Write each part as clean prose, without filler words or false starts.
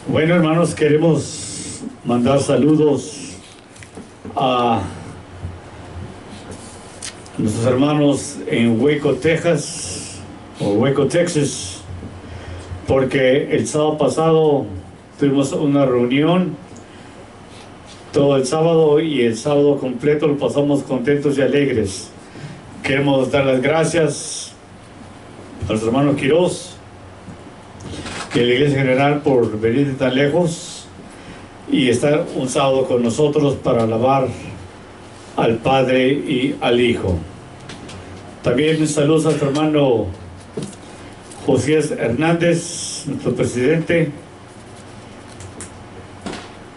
Bueno, hermanos, queremos mandar saludos a nuestros hermanos en Waco, Texas, o Waco, Texas, porque el sábado pasado tuvimos una reunión, todo el sábado y el sábado completo lo pasamos contentos y alegres. Queremos dar las gracias a nuestro hermano Quiroz y a la Iglesia General por venir de tan lejos y estar un sábado con nosotros para alabar al Padre y al Hijo. También saludos a nuestro hermano José Hernández, nuestro presidente,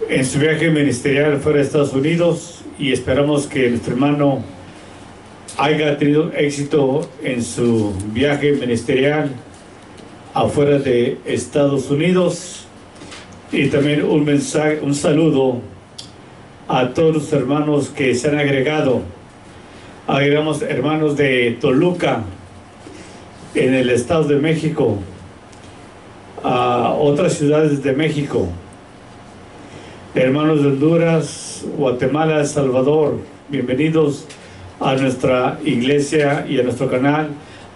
en su viaje ministerial fuera de Estados Unidos, y esperamos que nuestro hermano haya tenido éxito en su viaje ministerial afuera de Estados Unidos. Y también un saludo a todos los hermanos que se han agregado. Agregamos hermanos de Toluca, en el Estado de México, a otras ciudades de México, hermanos de Honduras, Guatemala, El Salvador. Bienvenidos a nuestra iglesia y a nuestro canal,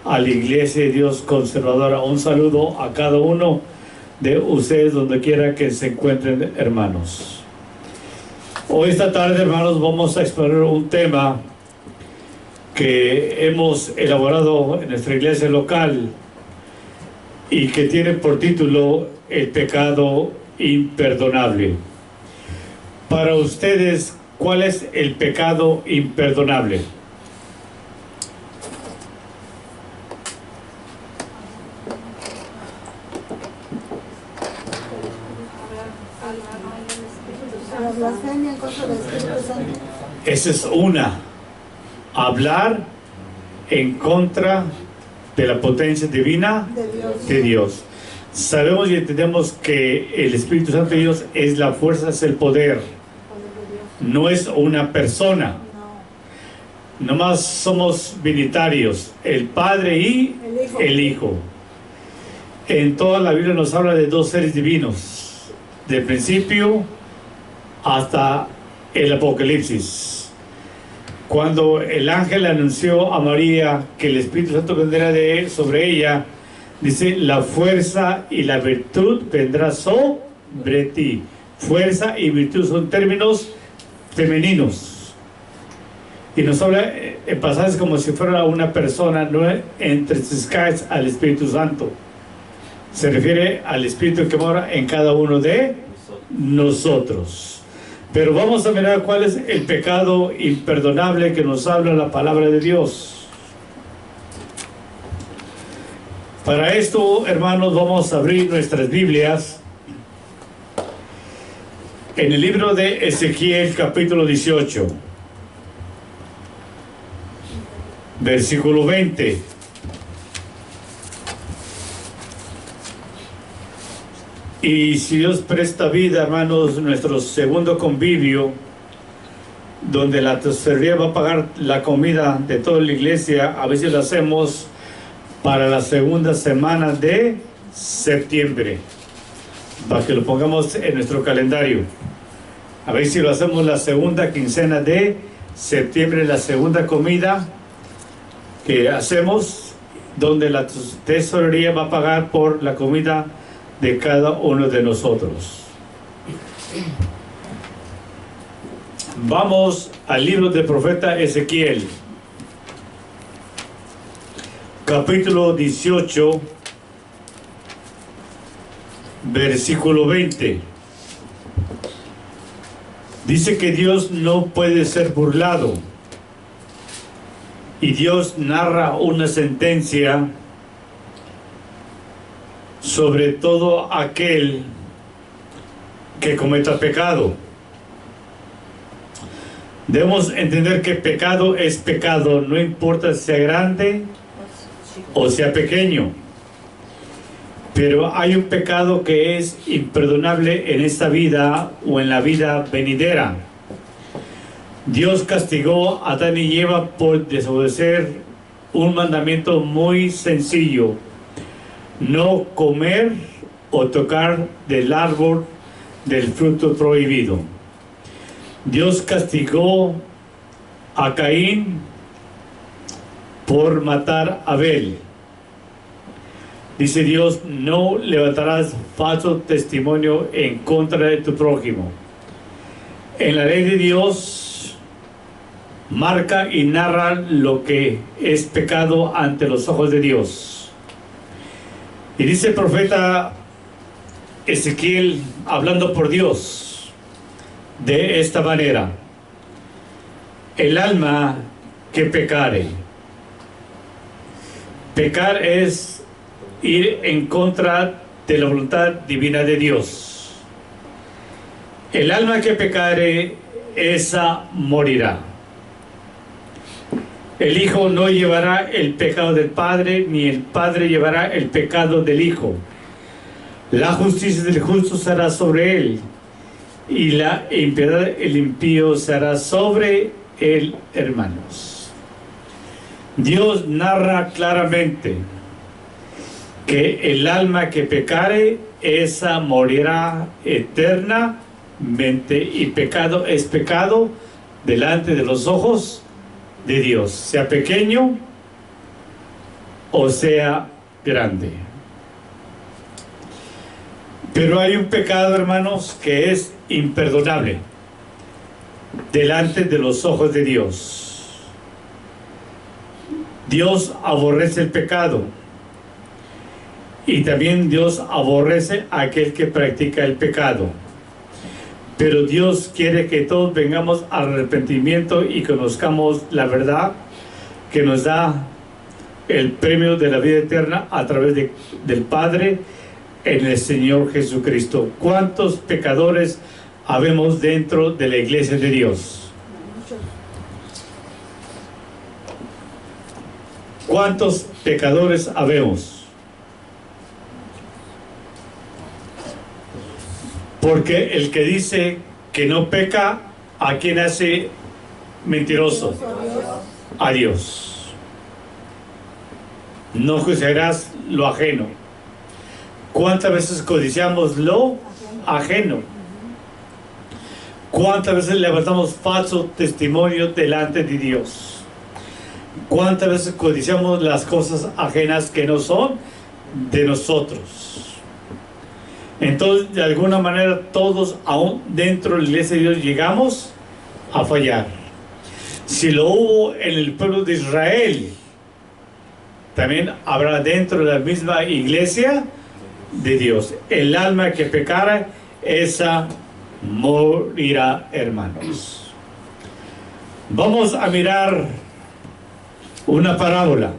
a la Iglesia de Dios Conservadora. Un saludo a cada uno de ustedes donde quiera que se encuentren, hermanos. Hoy esta tarde, hermanos, vamos a explorar un tema que hemos elaborado en nuestra iglesia local y que tiene por título El pecado imperdonable. Para ustedes, ¿cuál es el pecado imperdonable? Esa es una. Hablar en contra de la potencia divina de Dios. Sabemos y entendemos que el Espíritu Santo de Dios es la fuerza, es el poder. No es una persona. Nomás somos binitarios, el Padre y el Hijo. En toda la Biblia nos habla de dos seres divinos, del principio hasta el Apocalipsis. Cuando el ángel anunció a María que el Espíritu Santo vendrá sobre ella, dice: la fuerza y la virtud vendrá sobre ti. Fuerza y virtud son términos femeninos, y nos habla en pasajes como si fuera una persona, no entristezcáis al Espíritu Santo. Se refiere al Espíritu que mora en cada uno de nosotros. Pero vamos a mirar cuál es el pecado imperdonable que nos habla la palabra de Dios. Para esto, hermanos, vamos a abrir nuestras Biblias en el libro de Ezequiel, capítulo 18, versículo 20. Y si Dios presta vida, hermanos, nuestro segundo convivio, donde la tesorería va a pagar la comida de toda la iglesia, a veces lo hacemos para la segunda semana de septiembre, para que lo pongamos en nuestro calendario. A ver si lo hacemos la segunda quincena de septiembre, la segunda comida que hacemos, donde la tesorería va a pagar por la comida de cada uno de nosotros. Vamos al libro del profeta Ezequiel, capítulo 18, versículo 20. Dice que Dios no puede ser burlado, y Dios narra una sentencia sobre todo aquel que cometa pecado. Debemos entender que pecado es pecado, no importa si sea grande o sea pequeño. Pero hay un pecado que es imperdonable en esta vida o en la vida venidera. Dios castigó a Adán y Eva por desobedecer un mandamiento muy sencillo: no comer o tocar del árbol del fruto prohibido. Dios castigó a Caín por matar a Abel. Dice Dios: no levantarás falso testimonio en contra de tu prójimo. En la ley de Dios marca y narra lo que es pecado ante los ojos de Dios. Y dice el profeta Ezequiel, hablando por Dios, de esta manera: el alma que pecare. Pecar es ir en contra de la voluntad divina de Dios. El alma que pecare, esa morirá. El hijo no llevará el pecado del padre, ni el padre llevará el pecado del hijo. La justicia del justo será sobre él, y la impiedad del impío será sobre él, hermanos. Dios narra claramente que el alma que pecare, esa morirá eternamente, y pecado es pecado delante de los ojos de Dios, sea pequeño o sea grande. Pero hay un pecado, hermanos, que es imperdonable delante de los ojos de Dios. Dios aborrece el pecado, y también Dios aborrece a aquel que practica el pecado. Pero Dios quiere que todos vengamos al arrepentimiento y conozcamos la verdad que nos da el premio de la vida eterna a través del Padre en el Señor Jesucristo. ¿Cuántos pecadores habemos dentro de la iglesia de Dios? ¿Cuántos pecadores habemos? Porque el que dice que no peca, ¿a quién hace mentiroso? A Dios. No juzgarás lo ajeno. ¿Cuántas veces codiciamos lo ajeno? ¿Cuántas veces levantamos falso testimonio delante de Dios? ¿Cuántas veces codiciamos las cosas ajenas que no son de nosotros? Entonces, de alguna manera, todos, aún dentro de la iglesia de Dios, llegamos a fallar. Si lo hubo en el pueblo de Israel, también habrá dentro de la misma iglesia de Dios. El alma que pecara, esa morirá, hermanos. Vamos a mirar una parábola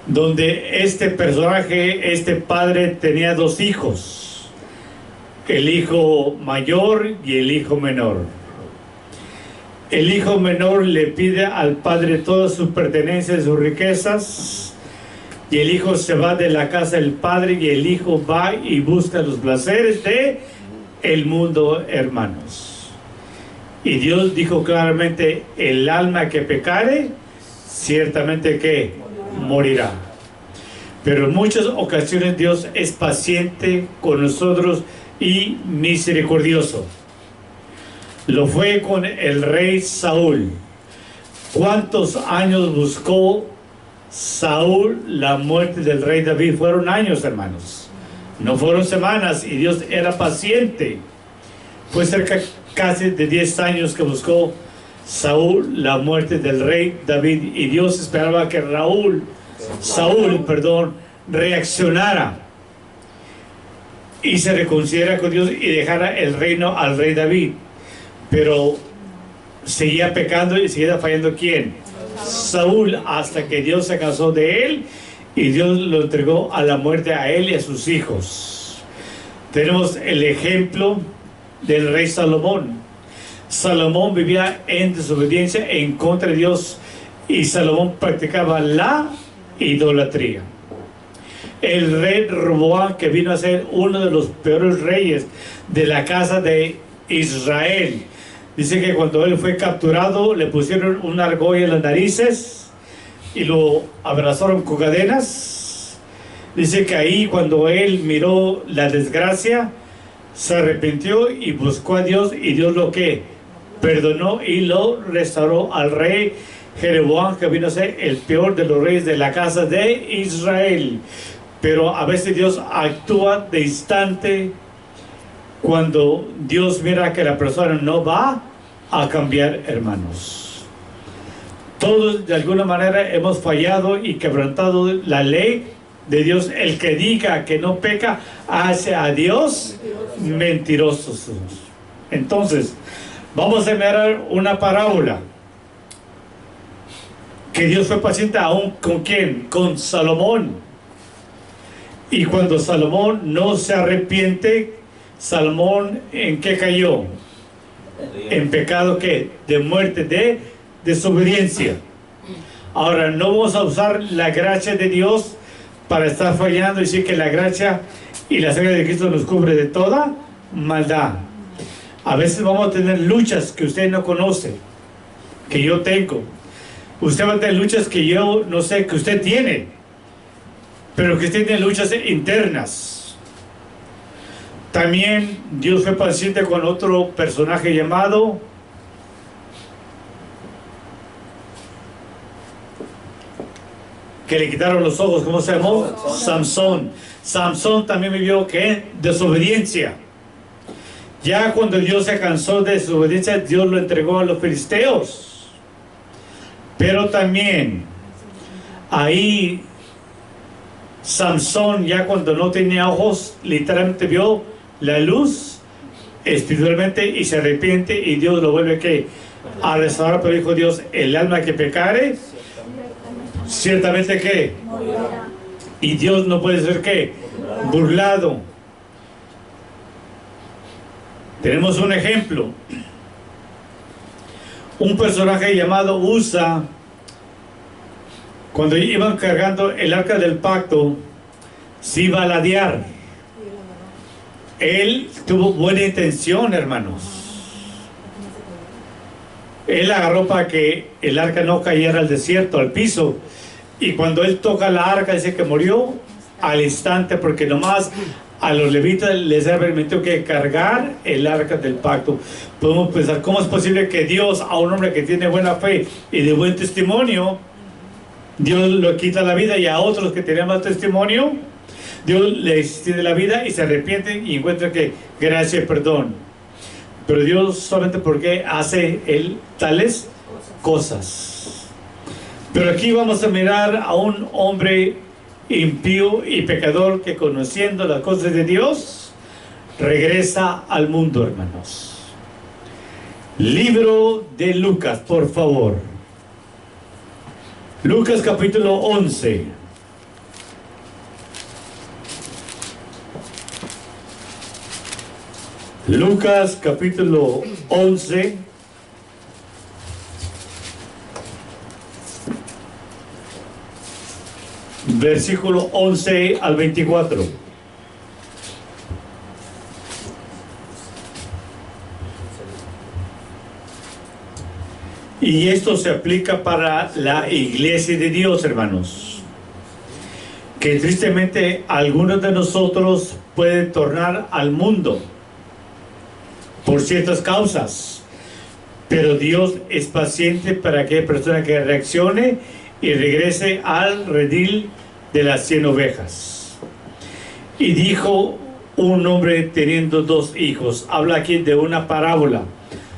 donde este personaje, este padre, tenía dos hijos, el hijo mayor y el hijo menor. El hijo menor le pide al padre todas sus pertenencias, sus riquezas, y el hijo se va de la casa del padre, y el hijo va y busca los placeres de el mundo, hermanos. Y Dios dijo claramente: el alma que pecare, ciertamente que morirá. Pero en muchas ocasiones Dios es paciente con nosotros y misericordioso. Lo fue con el rey Saúl. ¿Cuántos años buscó Saúl la muerte del rey David? Fueron años, hermanos, no fueron semanas, y Dios era paciente. Fue cerca casi de 10 años que buscó Saúl la muerte del rey David, y Dios esperaba que Saúl, reaccionara y se reconciliara con Dios y dejara el reino al rey David. Pero seguía pecando y seguía fallando. ¿Quién? Saúl, hasta que Dios se cansó de él y Dios lo entregó a la muerte a él y a sus hijos. Tenemos el ejemplo del rey Salomón. Salomón vivía en desobediencia en contra de Dios, y Salomón practicaba la idolatría. El rey Roboam, que vino a ser uno de los peores reyes de la casa de Israel, dice que cuando él fue capturado le pusieron una argolla en las narices y lo abrazaron con cadenas, Dice que ahí cuando él miró la desgracia, se arrepintió y buscó a Dios, y Dios lo que perdonó y lo restauró al rey Jeroboam, que vino a ser el peor de los reyes de la casa de Israel. Pero a veces Dios actúa de instante cuando Dios mira que la persona no va a cambiar, hermanos. Todos de alguna manera hemos fallado y quebrantado la ley de Dios. El que diga que no peca hace a Dios mentirosos. Entonces vamos a mirar una parábola que Dios fue paciente aún con ¿quién? Con Salomón. Y cuando Salomón no se arrepiente, Salomón ¿en qué cayó? En pecado ¿qué? De muerte, de desobediencia. Ahora no vamos a usar la gracia de Dios para estar fallando y decir que la gracia y la sangre de Cristo nos cubre de toda maldad. A veces vamos a tener luchas que usted no conoce, que yo tengo. Usted va a tener luchas que yo no sé que usted tiene, pero que usted tiene luchas internas. También Dios fue paciente con otro personaje llamado que le quitaron los ojos, ¿cómo se llamó? Samson. Samson también vivió ¿qué? Desobediencia. Ya cuando Dios se cansó de desobediencia, Dios lo entregó a los filisteos. Pero también ahí Samson, ya cuando no tenía ojos, literalmente vio la luz espiritualmente y se arrepiente, y Dios lo vuelve ¿qué? A restaurar. Pero dijo Dios: el alma que pecare, ciertamente ¿qué? Y Dios no puede ser ¿qué? Burlado. Tenemos un ejemplo. Un personaje llamado Usa, cuando iban cargando el arca del pacto, se iba a ladear. Él tuvo buena intención, hermanos. Él agarró para que el arca no cayera al desierto, al piso. Y cuando él toca la arca, dice que murió al instante, porque nomás a los levitas les ha permitido que cargar el arca del pacto. Podemos pensar, ¿cómo es posible que Dios, a un hombre que tiene buena fe y de buen testimonio, Dios lo quita la vida, y a otros que tienen más testimonio, Dios le extiende la vida y se arrepiente y encuentra que gracia y perdón? Pero Dios solamente porque hace Él tales cosas. Pero aquí vamos a mirar a un hombre impío y pecador que, conociendo las cosas de Dios, regresa al mundo, hermanos. Libro de Lucas, por favor. Lucas capítulo 11. Lucas capítulo 11. Versículo 11 al 24. Y esto se aplica para la iglesia de Dios, hermanos. Que tristemente algunos de nosotros pueden tornar al mundo por ciertas causas. Pero Dios es paciente para aquella persona que reaccione y regrese al redil de las 100 ovejas. Y dijo un hombre teniendo 2 hijos. Habla aquí de una parábola,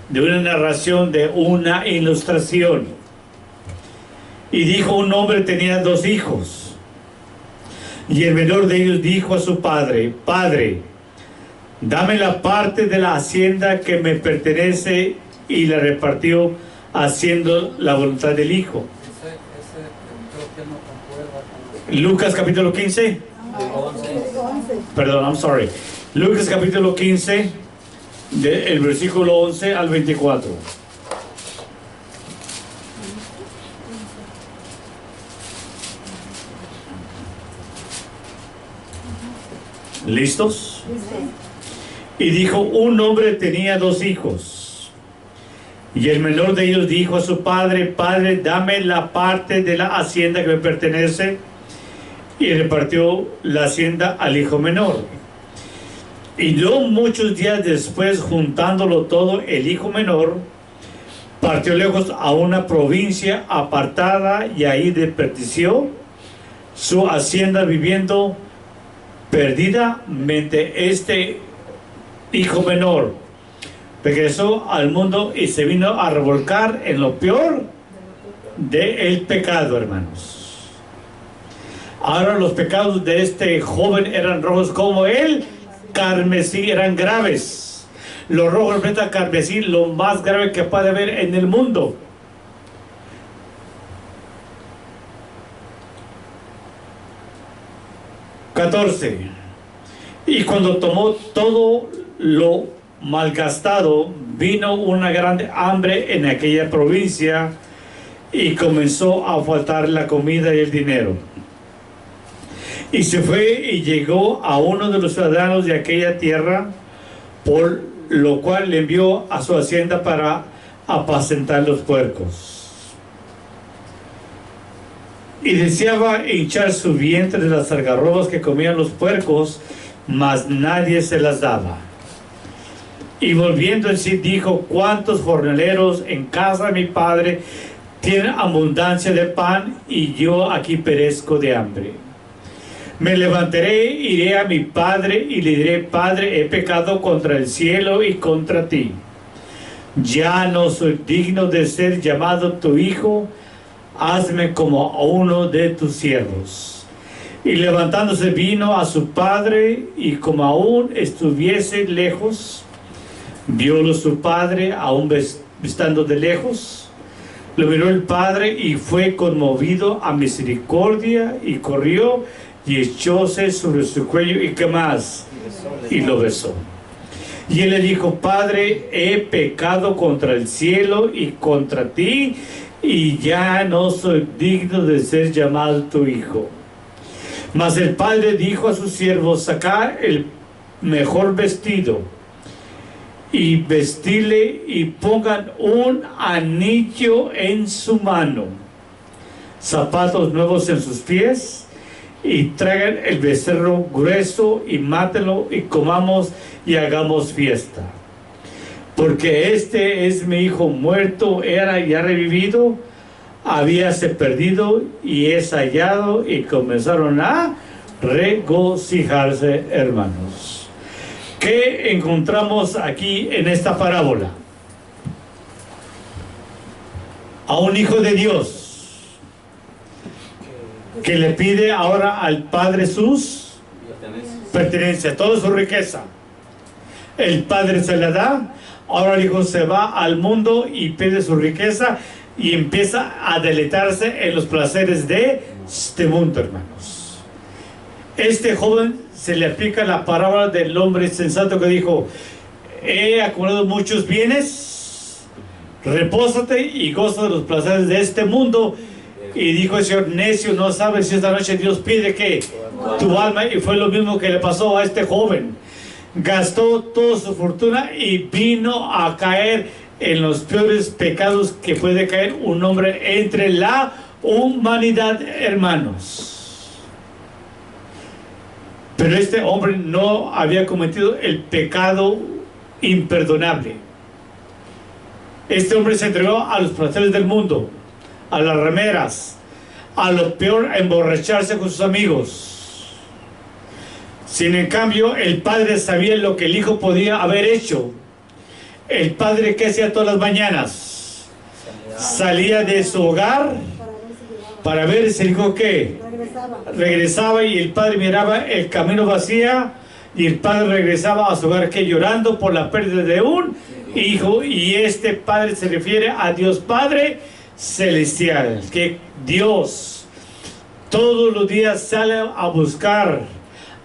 de una narración, de una ilustración. Y dijo un hombre tenía 2 hijos. Y el menor de ellos dijo a su padre: Padre, dame la parte de la hacienda que me pertenece. Y la repartió haciendo la voluntad del hijo. Lucas capítulo 15. Perdón, I'm sorry. Lucas capítulo 15, del versículo 11 al 24. ¿Listos? Y dijo: un hombre tenía 2 hijos. Y el menor de ellos dijo a su padre: Padre, dame la parte de la hacienda que me pertenece. y repartió la hacienda al hijo menor. Y no muchos días después, juntándolo todo, el hijo menor partió lejos a una provincia apartada y ahí desperdició su hacienda viviendo perdidamente. Este hijo menor regresó al mundo y se vino a revolcar en lo peor del pecado, hermanos. Ahora los pecados de este joven eran rojos como el carmesí, eran graves. Los rojos representan carmesí, lo más grave que puede haber en el mundo. Y cuando tomó todo lo malgastado, vino una grande hambre en aquella provincia y comenzó a faltar la comida y el dinero. Y se fue y llegó a uno de los ciudadanos de aquella tierra, por lo cual le envió a su hacienda para apacentar los puercos. Y deseaba hinchar su vientre de las algarrobas que comían los puercos, mas nadie se las daba. Y volviendo en sí dijo: ¿cuántos jornaleros en casa de mi padre tienen abundancia de pan, y yo aquí perezco de hambre? Me levantaré, iré a mi padre y le diré: Padre, he pecado contra el cielo y contra ti. Ya no soy digno de ser llamado tu hijo. Hazme como a uno de tus siervos. Y levantándose vino a su padre, y como aún estuviese lejos, viólo su padre, aún estando de lejos. Lo miró el padre y fue conmovido a misericordia, y corrió y echóse sobre su cuello, y ¿qué más? Y lo besó. Y él le dijo: Padre, he pecado contra el cielo y contra ti, y ya no soy digno de ser llamado tu hijo. Mas el padre dijo a sus siervos: sacad el mejor vestido y vestidle, y pongan un anillo en su mano, zapatos nuevos en sus pies, y traigan el becerro grueso y mátenlo, y comamos y hagamos fiesta. Porque este es mi hijo muerto, era y ha revivido, habíase perdido y es hallado. Y comenzaron a regocijarse, hermanos. ¿Qué encontramos aquí en esta parábola? A un hijo de Dios que le pide ahora al padre sus pertenencias, toda su riqueza. El padre se la da. Ahora el hijo se va al mundo y pide su riqueza y empieza a deleitarse en los placeres de este mundo, hermanos. Este joven se le aplica la parábola del hombre sensato que dijo: he acumulado muchos bienes, repósate y goza de los placeres de este mundo. Y dijo el Señor: necio, no sabes si esta noche Dios pide que tu alma. Y fue lo mismo que le pasó a este joven. Gastó toda su fortuna y vino a caer en los peores pecados que puede caer un hombre entre la humanidad, hermanos. Pero este hombre no había cometido el pecado imperdonable. Este hombre se entregó a los placeres del mundo, a las rameras, a lo peor, a emborracharse con sus amigos. Sin en cambio, el padre sabía lo que el hijo podía haber hecho. El padre, ¿qué hacía todas las mañanas? Salía de su hogar para ver si el hijo ¿qué? Regresaba, y el padre miraba el camino vacío, y el padre regresaba a su hogar ¿qué? Llorando por la pérdida de un hijo. Y este padre se refiere a Dios Padre Celestial, que Dios todos los días sale a buscar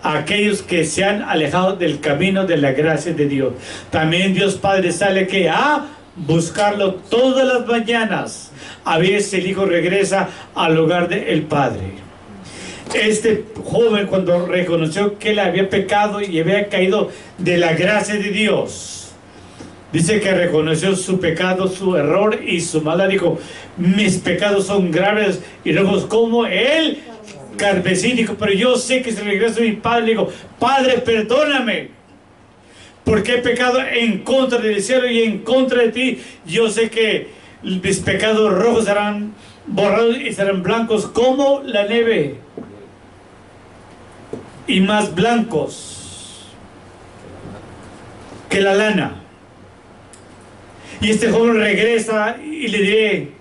a aquellos que se han alejado del camino de la gracia de Dios. También Dios Padre sale que a buscarlo todas las mañanas. A veces el hijo regresa al hogar del padre. Este joven, cuando reconoció que él había pecado y había caído de la gracia de Dios, dice que reconoció su pecado, su error y su maldad. Dijo: mis pecados son graves y rojos como el carmesí. Dijo, pero yo sé que si regreso a mi padre, le digo, Padre, perdóname, porque he pecado en contra del cielo y en contra de ti. Yo sé que mis pecados rojos serán borrados y serán blancos como la nieve, y más blancos que la lana. Y este joven regresa y le diré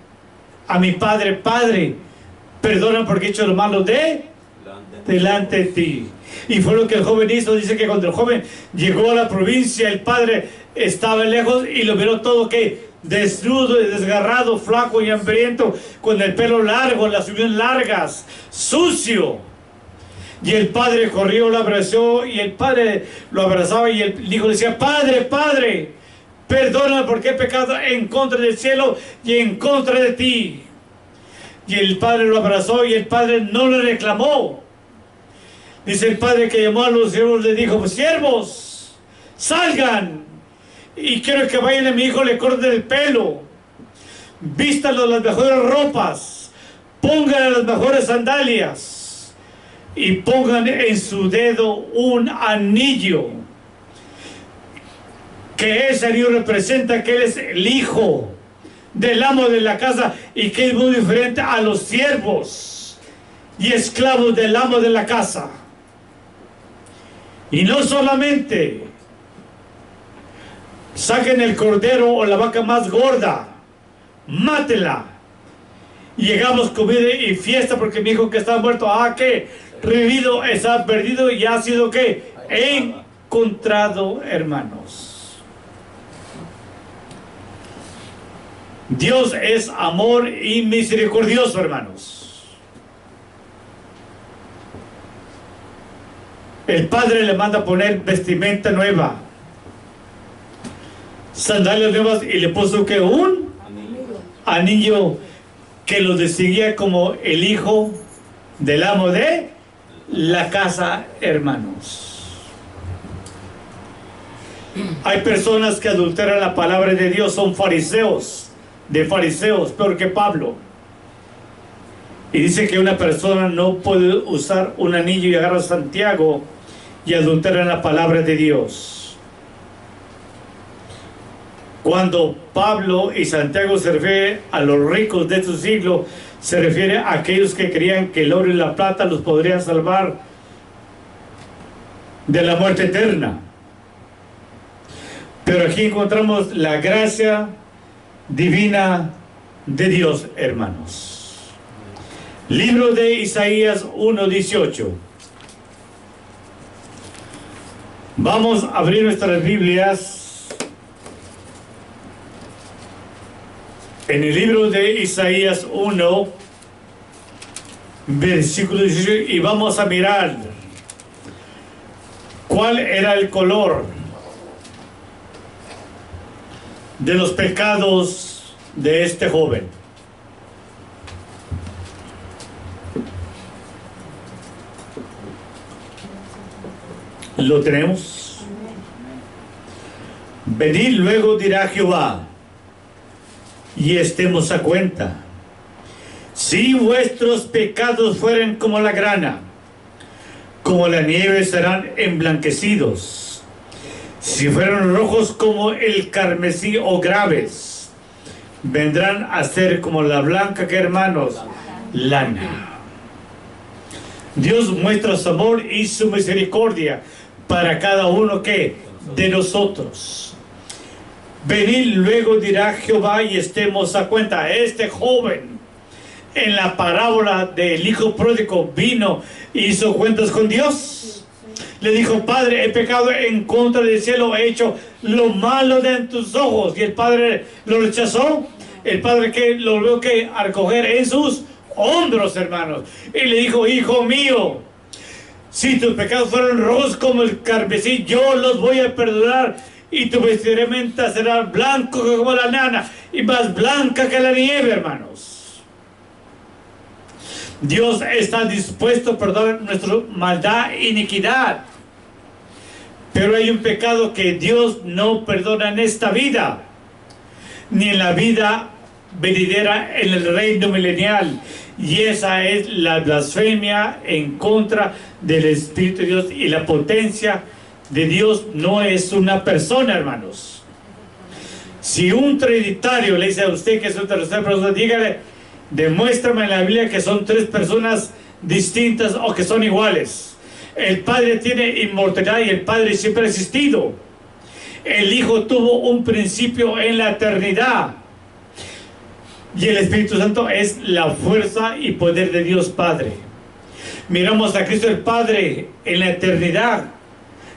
a mi padre, Padre, perdona porque he hecho lo malo delante de ti. Y fue lo que el joven hizo. Dice que cuando el joven llegó a la provincia, el padre estaba lejos y lo miró todo que desnudo y desgarrado, flaco y hambriento, con el pelo largo, las uñas largas, sucio. Y el padre corrió, lo abrazó, y el padre lo abrazaba, y el hijo decía, Padre, Padre, perdona porque he pecado en contra del cielo y en contra de ti. Y el padre lo abrazó y el padre no le reclamó. Dice el padre que llamó a los siervos, le dijo, siervos, salgan, y quiero que vayan a mi hijo, le corten el pelo, vístanlo las mejores ropas, pónganle las mejores sandalias y pongan en su dedo un anillo, que ese anillo representa que él es el hijo del amo de la casa y que es muy diferente a los siervos y esclavos del amo de la casa. Y no solamente saquen el cordero o la vaca más gorda, mátela y llegamos comida y fiesta, porque mi hijo que está muerto, que revivido, está perdido y ha sido que encontrado, hermanos. Dios es amor y misericordioso, hermanos. El padre le manda poner vestimenta nueva, sandalias nuevas, y le puso que un anillo que lo distinguía como el hijo del amo de la casa, hermanos. Hay personas que adulteran la palabra de Dios, son fariseos, peor que Pablo. Y dice que una persona no puede usar un anillo y agarra a Santiago y adulteran la palabra de Dios. Cuando Pablo y Santiago se refiere a los ricos de su siglo, se refiere a aquellos que creían que el oro y la plata los podrían salvar de la muerte eterna. Pero aquí encontramos la gracia divina de Dios, hermanos. Libro de Isaías 1:18. Vamos a abrir nuestras Biblias en el libro de Isaías 1, versículo 18, y vamos a mirar cuál era el color de los pecados de este joven. ¿Lo tenemos? Venid luego, dirá Jehová, y estemos a cuenta. Si vuestros pecados fueren como la grana, como la nieve serán emblanquecidos. Si fueron rojos como el carmesí o graves, vendrán a ser como la blanca, que hermanos, lana. Dios muestra su amor y su misericordia para cada uno que de nosotros. Venid luego, dirá Jehová, y estemos a cuenta. Este joven en la parábola del hijo pródigo vino y hizo cuentas con Dios. Le dijo, Padre, he pecado en contra del cielo, he hecho lo malo de en tus ojos. Y el padre lo rechazó. El padre que lo volvió que a recoger en sus hombros, hermanos, y le dijo, hijo mío, si tus pecados fueron rojos como el carmesí, yo los voy a perdonar, y tu vestimenta será blanco como la lana y más blanca que la nieve, hermanos. Dios está dispuesto a perdonar nuestra maldad e iniquidad, pero hay un pecado que Dios no perdona en esta vida, ni en la vida venidera en el reino milenial, Y esa es la blasfemia en contra del Espíritu de Dios. Y la potencia de Dios no es una persona, hermanos. Si un trinitario le dice a usted que es una tercera persona, dígale, demuéstrame en la Biblia que son tres personas distintas o que son iguales. El Padre tiene inmortalidad y el Padre siempre ha existido. El Hijo tuvo un principio en la eternidad. Y el Espíritu Santo es la fuerza y poder de Dios Padre. Miramos a Cristo el Padre en la eternidad,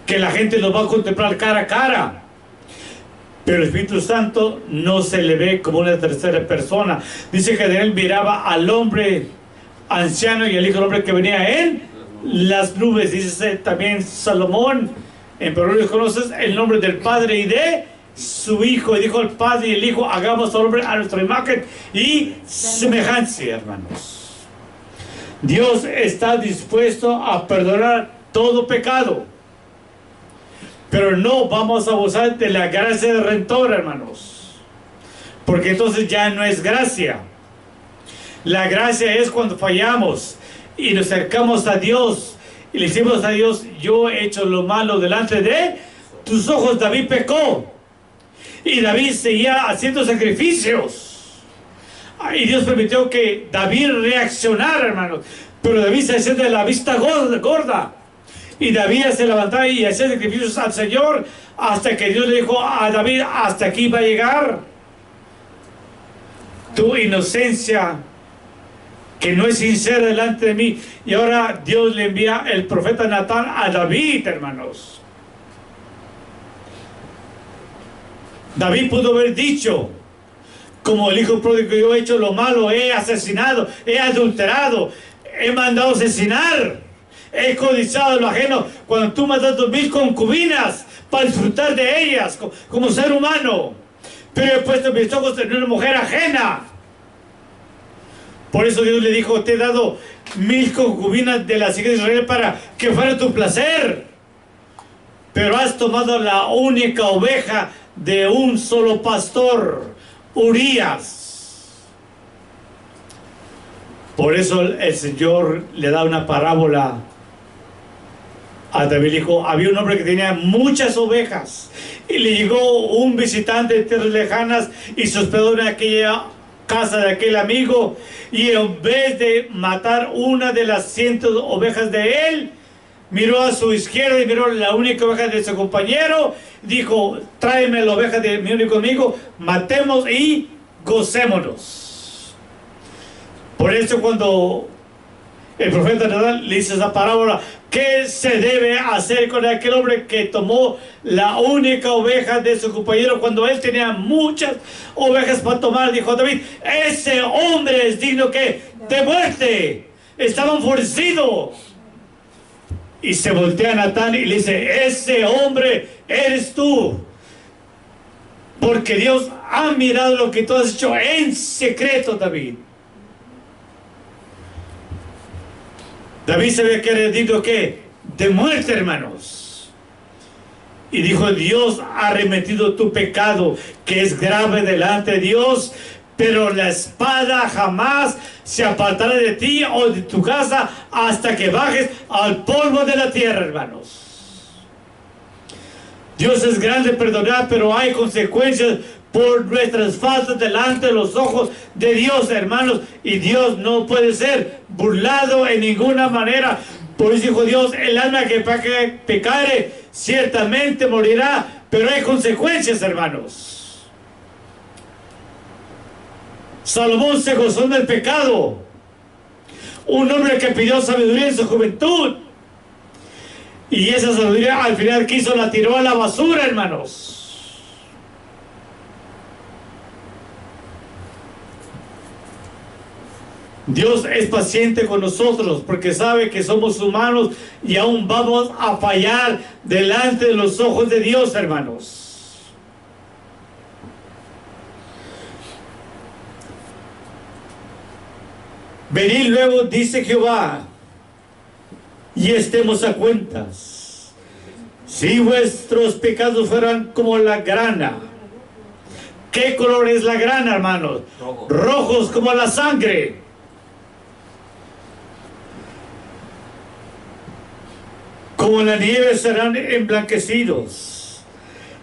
que la gente lo va a contemplar cara a cara. Pero el Espíritu Santo no se le ve como una tercera persona. Dice que Daniel miraba al hombre anciano y al Hijo del Hombre que venía en las nubes. Dice también Salomón, en Proverbios, conoces el nombre del Padre y de su Hijo. Y dijo el Padre y el Hijo, hagamos al hombre a nuestra imagen y semejanza, hermanos. Dios está dispuesto a perdonar todo pecado, pero no vamos a abusar de la gracia redentora, hermanos, porque entonces ya no es gracia. La gracia es cuando fallamos y nos acercamos a Dios y le decimos a Dios, yo he hecho lo malo delante de tus ojos. David pecó y David seguía haciendo sacrificios y Dios permitió que David reaccionara, hermanos, pero David se hacía de la vista gorda. Y David se levantaba y hacía sacrificios al Señor hasta que Dios le dijo a David, hasta aquí va a llegar tu inocencia, que no es sincera delante de mí. Y ahora Dios le envía el profeta Natán a David, hermanos. David pudo haber dicho, como el hijo pródigo, yo he hecho lo malo, he asesinado, he adulterado, he mandado asesinar, he codiciado lo ajeno. Cuando tú matas 2000 concubinas para disfrutar de ellas como ser humano, pero he puesto mis ojos en una mujer ajena. Por eso Dios le dijo, te he dado 1000 concubinas de las hijas de Israel para que fuera tu placer, pero has tomado la única oveja de un solo pastor, Urías. Por eso el Señor le da una parábola a David. Dijo, había un hombre que tenía muchas ovejas y le llegó un visitante de tierras lejanas y se hospedó en aquella casa de aquel amigo, y en vez de matar una de las 100 ovejas de él, miró a su izquierda y miró la única oveja de su compañero, dijo, tráeme la oveja de mi único amigo, matemos y gocémonos. Por eso cuando el profeta Natán le dice esa parábola, ¿qué se debe hacer con aquel hombre que tomó la única oveja de su compañero cuando él tenía muchas ovejas para tomar? Dijo David, ese hombre es digno que de muerte, estaba enfurecido. Y se voltea a Natán y le dice, ese hombre eres tú, porque Dios ha mirado lo que tú has hecho en secreto, David. David sabía que era digno ¿qué? De muerte, hermanos. Y dijo, Dios ha remitido tu pecado, que es grave delante de Dios, pero la espada jamás se apartará de ti o de tu casa hasta que bajes al polvo de la tierra, hermanos. Dios es grande en perdonar, pero hay consecuencias por nuestras faltas delante de los ojos de Dios, hermanos, y Dios no puede ser burlado en ninguna manera. Por eso dijo Dios, el alma que pecare ciertamente morirá, pero hay consecuencias, hermanos. Salomón se gozó del pecado, un hombre que pidió sabiduría en su juventud, y esa sabiduría al final quiso la tiró a la basura, hermanos. Dios es paciente con nosotros porque sabe que somos humanos y aún vamos a fallar delante de los ojos de Dios, hermanos. Venid luego, dice Jehová, y estemos a cuentas. Si vuestros pecados fueran como la grana. ¿Qué color es la grana, hermanos? Rojos como la sangre. como la nieve serán emblanquecidos.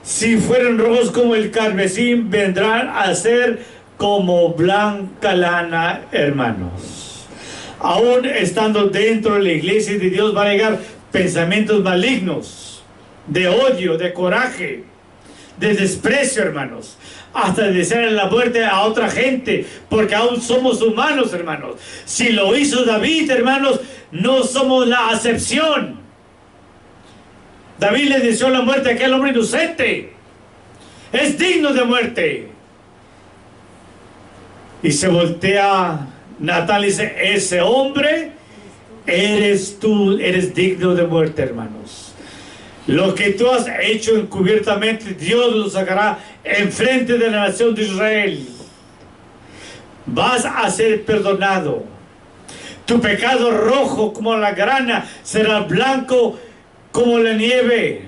Si fueren rojos como el carmesí, vendrán a ser como blanca lana, hermanos. Aún estando dentro de la iglesia de Dios, van a llegar pensamientos malignos, de odio, de coraje, de desprecio, hermanos, hasta desear la muerte a otra gente, porque aún somos humanos, hermanos. Si lo hizo David, hermanos, no somos la excepción. David le deseó la muerte a aquel hombre inocente. Es digno de muerte. Y se voltea Natán y dice: ese hombre eres tú, eres digno de muerte, hermanos. Lo que tú has hecho encubiertamente, Dios lo sacará enfrente de la nación de Israel. Vas a ser perdonado. Tu pecado rojo como la grana será blanco como la nieve.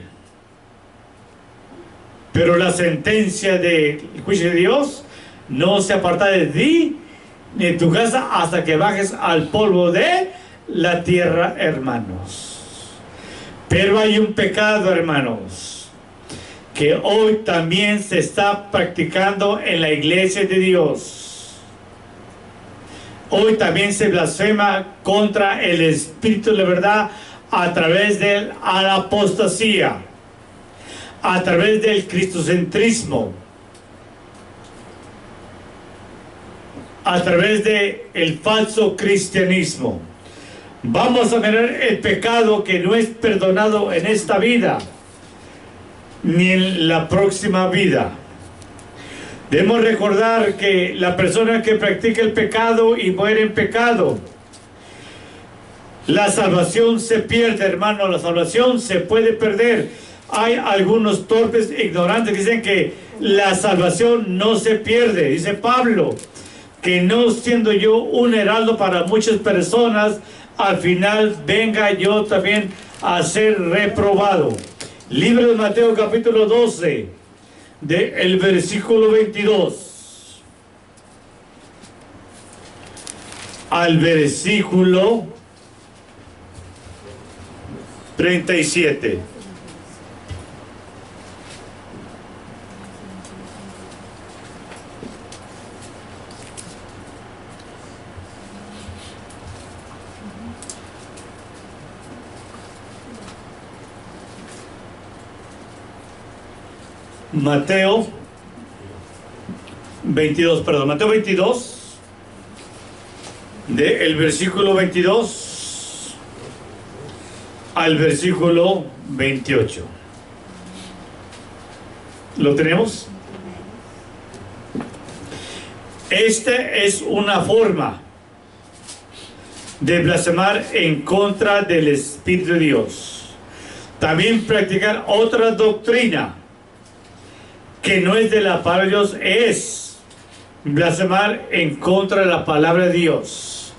Pero la sentencia del juicio de Dios no se apartará de ti ni de tu casa hasta que bajes al polvo de la tierra, hermanos. Pero hay un pecado, hermanos, que hoy también se está practicando en la iglesia de Dios. Hoy también se blasfema contra el Espíritu de la verdad a través de la apostasía, a través del cristocentrismo, a través del falso cristianismo. Vamos a mirar el pecado que no es perdonado en esta vida ni en la próxima vida. Debemos recordar que la persona que practica el pecado y muere en pecado, la salvación se pierde, hermano. La salvación se puede perder. Hay algunos torpes ignorantes que dicen que la salvación no se pierde. Dice Pablo que no siendo yo un heraldo para muchas personas, al final venga yo también a ser reprobado. Libro de Mateo capítulo 12, del versículo 22 al versículo 37. Mateo 22, Mateo 22, del versículo 22 al versículo 28. ¿Lo tenemos? Esta es una forma de blasfemar en contra del Espíritu de Dios. También practicar otra doctrina que no es de la palabra de Dios es blasfemar en contra de la palabra de Dios.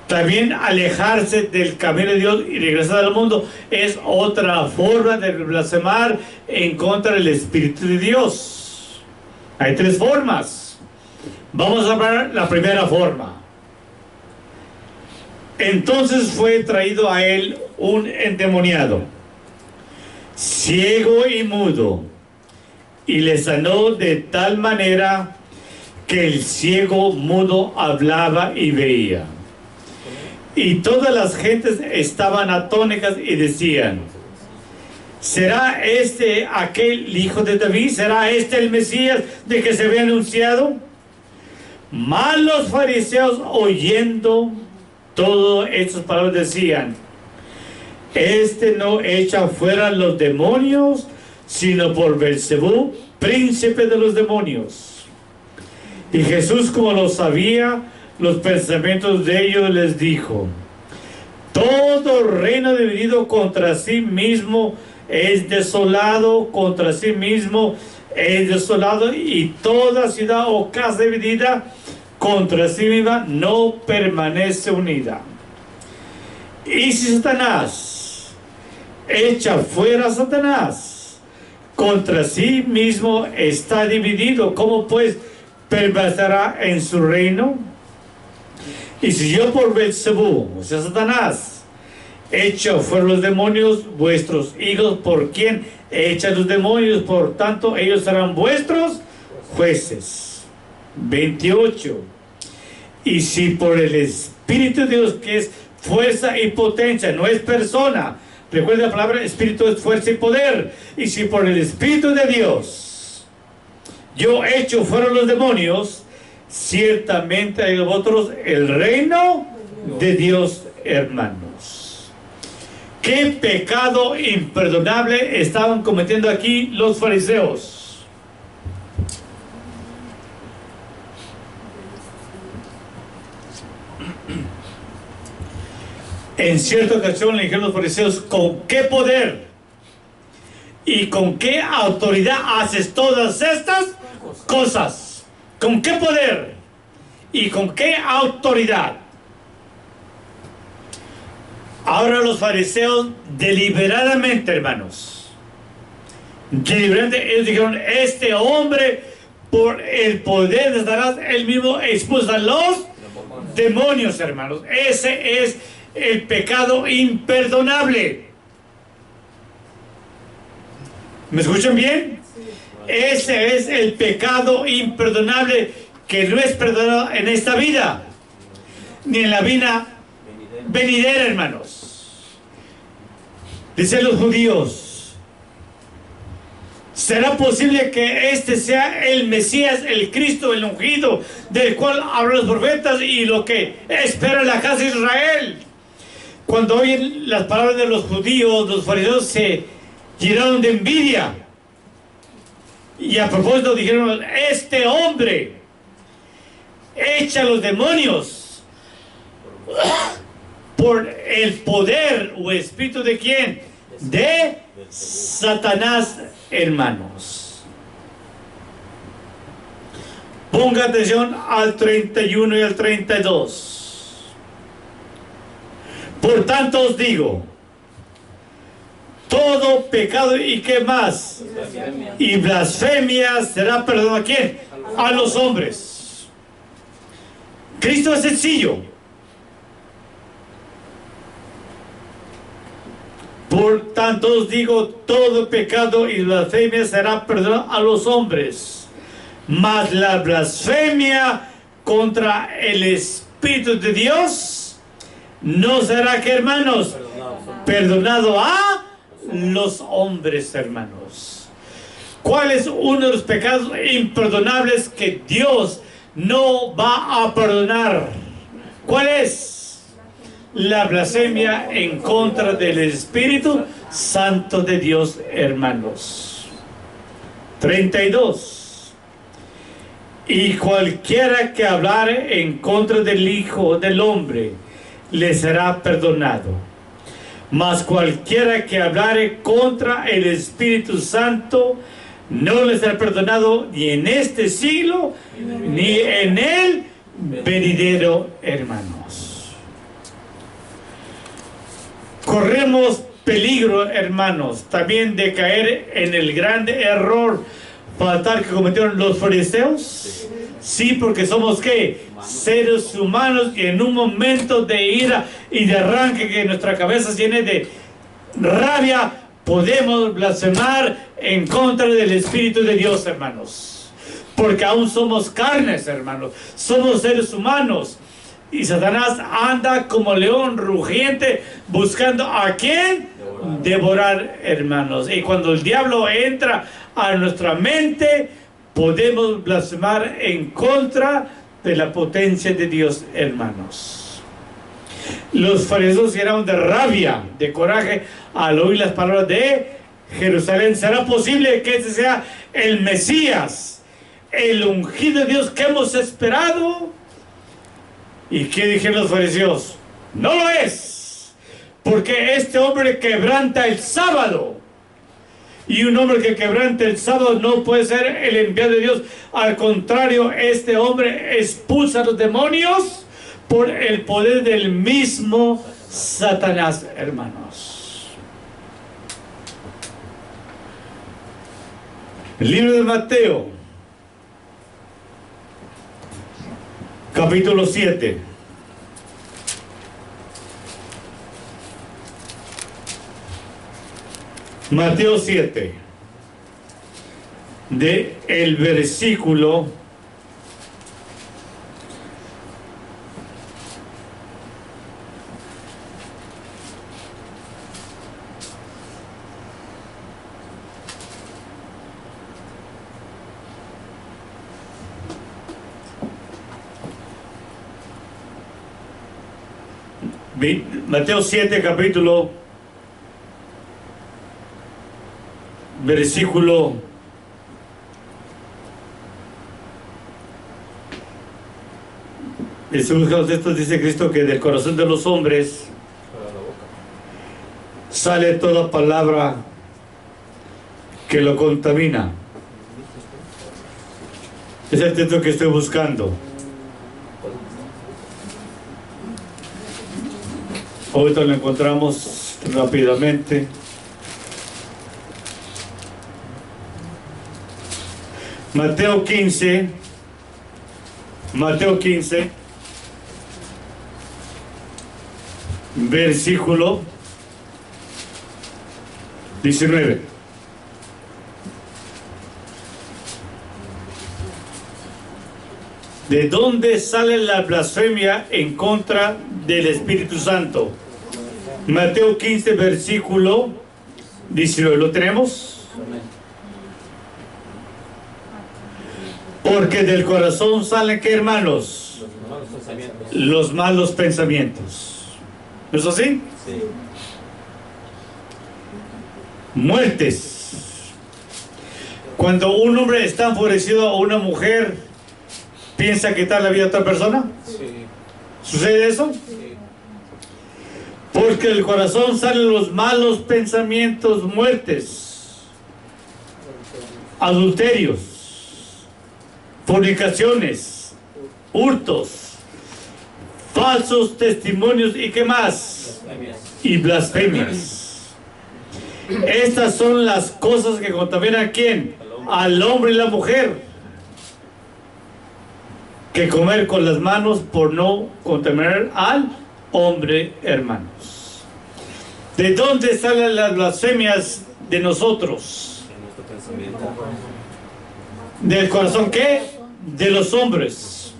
También alejarse del camino de Dios y regresar al mundo es otra forma de blasfemar en contra del Espíritu de Dios. Hay tres formas. Vamos a hablar la primera forma. Entonces fue traído a él un endemoniado, ciego y mudo, y le sanó de tal manera que el ciego mudo hablaba y veía. Y todas las gentes estaban atónitas y decían: ¿será este aquel hijo de David? ¿Será este el Mesías de que se había anunciado? Mas los fariseos, oyendo todas estas palabras, decían: este no echa fuera los demonios, sino por Beelzebú, príncipe de los demonios. Y Jesús, como lo sabía los pensamientos de ellos, les dijo: todo reino dividido contra sí mismo es desolado, contra sí mismo es desolado, y toda ciudad o casa dividida contra sí misma no permanece unida. Y si Satanás echa fuera a Satanás, contra sí mismo está dividido, ¿cómo pues permanecerá en su reino? Y si yo por Beelzebú, o sea Satanás, Echa fuera los demonios vuestros hijos, por quien echan los demonios, por tanto ellos serán vuestros jueces. 28. Y si por el Espíritu de Dios, que es fuerza y potencia, no es persona, recuerda la palabra espíritu es fuerza y poder, y si por el Espíritu de Dios yo echo fuera los demonios, ciertamente hay de vosotros el reino de Dios, hermanos. ¿Qué pecado imperdonable estaban cometiendo aquí los fariseos? En cierta ocasión le dijeron los fariseos: ¿con qué poder y con qué autoridad haces todas estas cosas? ¿Con qué poder y con qué autoridad? Ahora los fariseos deliberadamente, hermanos, deliberadamente ellos dijeron: este hombre, por el poder de Satanás, él mismo expulsa a los demonios, hermanos. Ese es el pecado imperdonable. ¿Me escuchan bien? Ese es el pecado imperdonable que no es perdonado en esta vida, ni en la vida venidera, hermanos. Dicen los judíos: ¿será posible que este sea el Mesías, el Cristo, el ungido, del cual hablan los profetas y lo que espera la casa de Israel? Cuando oyen las palabras de los judíos, los fariseos se llenaron de envidia. Y a propósito dijeron: este hombre echa a los demonios por el poder o espíritu de ¿quién? De Satanás, hermanos. Ponga atención al 31 y al 32. Por tanto os digo, todo pecado y qué más, y blasfemia será perdonado ¿a quién? A los hombres. Cristo es sencillo. Por tanto os digo, todo pecado y blasfemia será perdonado a los hombres, mas la blasfemia contra el Espíritu de Dios no será, que hermanos, perdonado a los hombres, hermanos. ¿Cuál es uno de los pecados imperdonables que Dios no va a perdonar? ¿Cuál es? La blasfemia en contra del Espíritu Santo de Dios, hermanos. 32. Y cualquiera que hablare en contra del Hijo del Hombre le será perdonado, mas cualquiera que hablare contra el Espíritu Santo no le será perdonado, ni en este siglo ni en el venidero, hermanos. Corremos peligro, hermanos, también de caer en el grande error fatal que cometieron los fariseos. Sí, porque somos ¿qué? Seres humanos, y en un momento de ira y de arranque que nuestra cabeza se llene de rabia, podemos blasfemar en contra del Espíritu de Dios, hermanos. Porque aún somos carnes, hermanos. Somos seres humanos. Y Satanás anda como león rugiente buscando a quién devorar, hermanos. Y cuando el diablo entra a nuestra mente, podemos blasfemar en contra de la potencia de Dios, hermanos. Los fariseos se llenaron de rabia, de coraje, al oír las palabras de Jerusalén. ¿Será posible que este sea el Mesías, el ungido de Dios que hemos esperado? ¿Y qué dijeron los fariseos? No lo es, porque este hombre quebranta el sábado. Y un hombre que quebrante el sábado no puede ser el enviado de Dios. Al contrario, este hombre expulsa a los demonios por el poder del mismo Satanás, hermanos. El libro de Mateo, capítulo 7. Mateo 7, de el versículo 7, capítulo, versículo 1. Dice Cristo que del corazón de los hombres sale toda palabra que lo contamina. Es el texto que estoy buscando. Ahorita lo encontramos rápidamente. Mateo 15, versículo 19. ¿De dónde sale la blasfemia en contra del Espíritu Santo? Mateo 15, versículo 19. ¿Lo tenemos? Porque del corazón salen, ¿qué, hermanos? Los malos pensamientos. ¿No es así? Sí. Muertes. Cuando un hombre está enfurecido a una mujer, ¿piensa quitar la vida a otra persona? Sí. ¿Sucede eso? Sí. Porque del corazón salen los malos pensamientos, muertes, adulterios, fornicaciones, hurtos, falsos testimonios y ¿qué más? Y blasfemias. Estas son las cosas que contaminan ¿a quién? Al hombre y la mujer. Que comer con las manos por no contaminar al hombre, hermanos. ¿De dónde salen las blasfemias de nosotros? ¿Del corazón qué? De los hombres.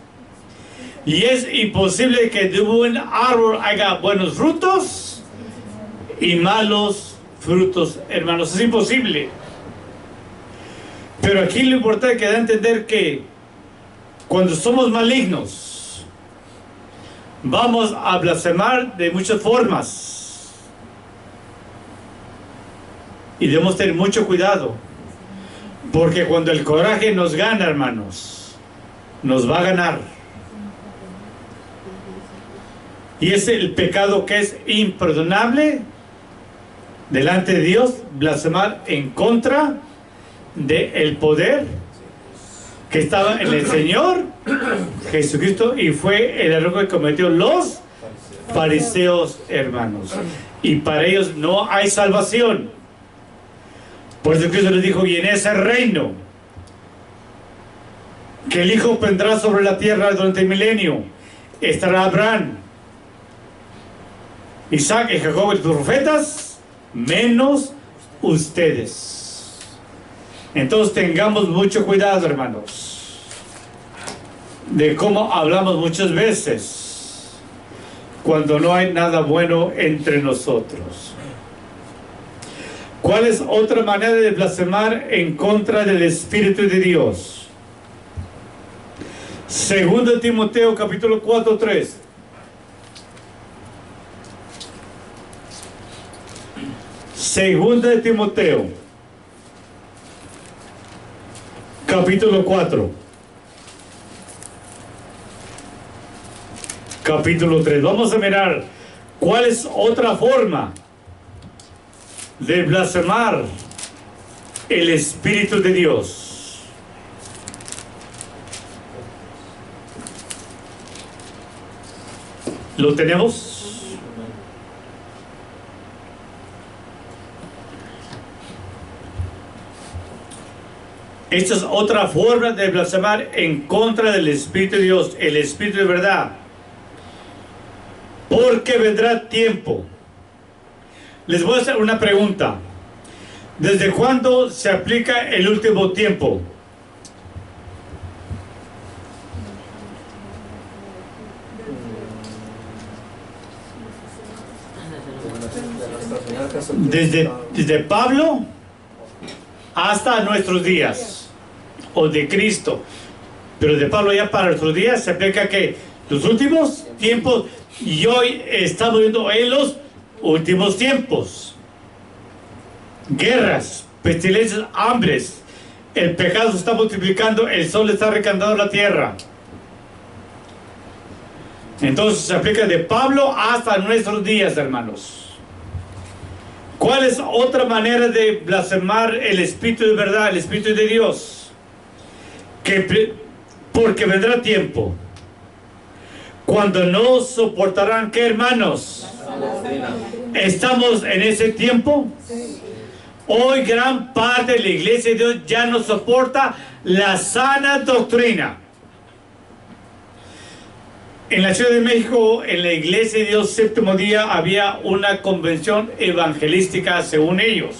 Y es imposible que de un árbol haga buenos frutos y malos frutos, hermanos. Es imposible. Pero aquí lo importante es que da a entender que cuando somos malignos, vamos a blasfemar de muchas formas. Y debemos tener mucho cuidado. Porque cuando el coraje nos gana, hermanos, nos va a ganar. Y es el pecado que es imperdonable delante de Dios, blasfemar en contra del poder que estaba en el Señor Jesucristo, y fue el error que cometió los fariseos, hermanos. Y para ellos no hay salvación. Por eso Cristo les dijo: y en ese reino que el Hijo vendrá sobre la tierra durante el milenio, estará Abraham, Isaac y Jacob y los profetas, menos ustedes. Entonces tengamos mucho cuidado, hermanos, de cómo hablamos muchas veces cuando no hay nada bueno entre nosotros. ¿Cuál es otra manera de blasfemar en contra del Espíritu de Dios? 2 Timoteo capítulo 4, 3. Segunda de Timoteo capítulo 4, capítulo 3. Vamos a mirar cuál es otra forma de blasfemar el Espíritu de Dios. ¿Lo tenemos? Esta es otra forma de blasfemar en contra del Espíritu de Dios, el Espíritu de verdad. Porque vendrá tiempo. Les voy a hacer una pregunta. ¿Desde cuándo se aplica el último tiempo? Desde Pablo hasta nuestros días, o de Cristo. Pero de Pablo ya para nuestros días se aplica que los últimos tiempos, y hoy estamos viendo en los últimos tiempos. Guerras, pestilencias, hambres. El pecado se está multiplicando, el sol está recalentando la tierra. Entonces se aplica de Pablo hasta nuestros días, hermanos. ¿Cuál es otra manera de blasfemar el Espíritu de verdad, el Espíritu de Dios? Porque vendrá tiempo cuando no soportarán, ¿qué, hermanos? ¿Estamos en ese tiempo? Hoy gran parte de la iglesia de Dios ya no soporta la sana doctrina. En la Ciudad de México, en la Iglesia de Dios Séptimo Día, había una convención evangelística, según ellos.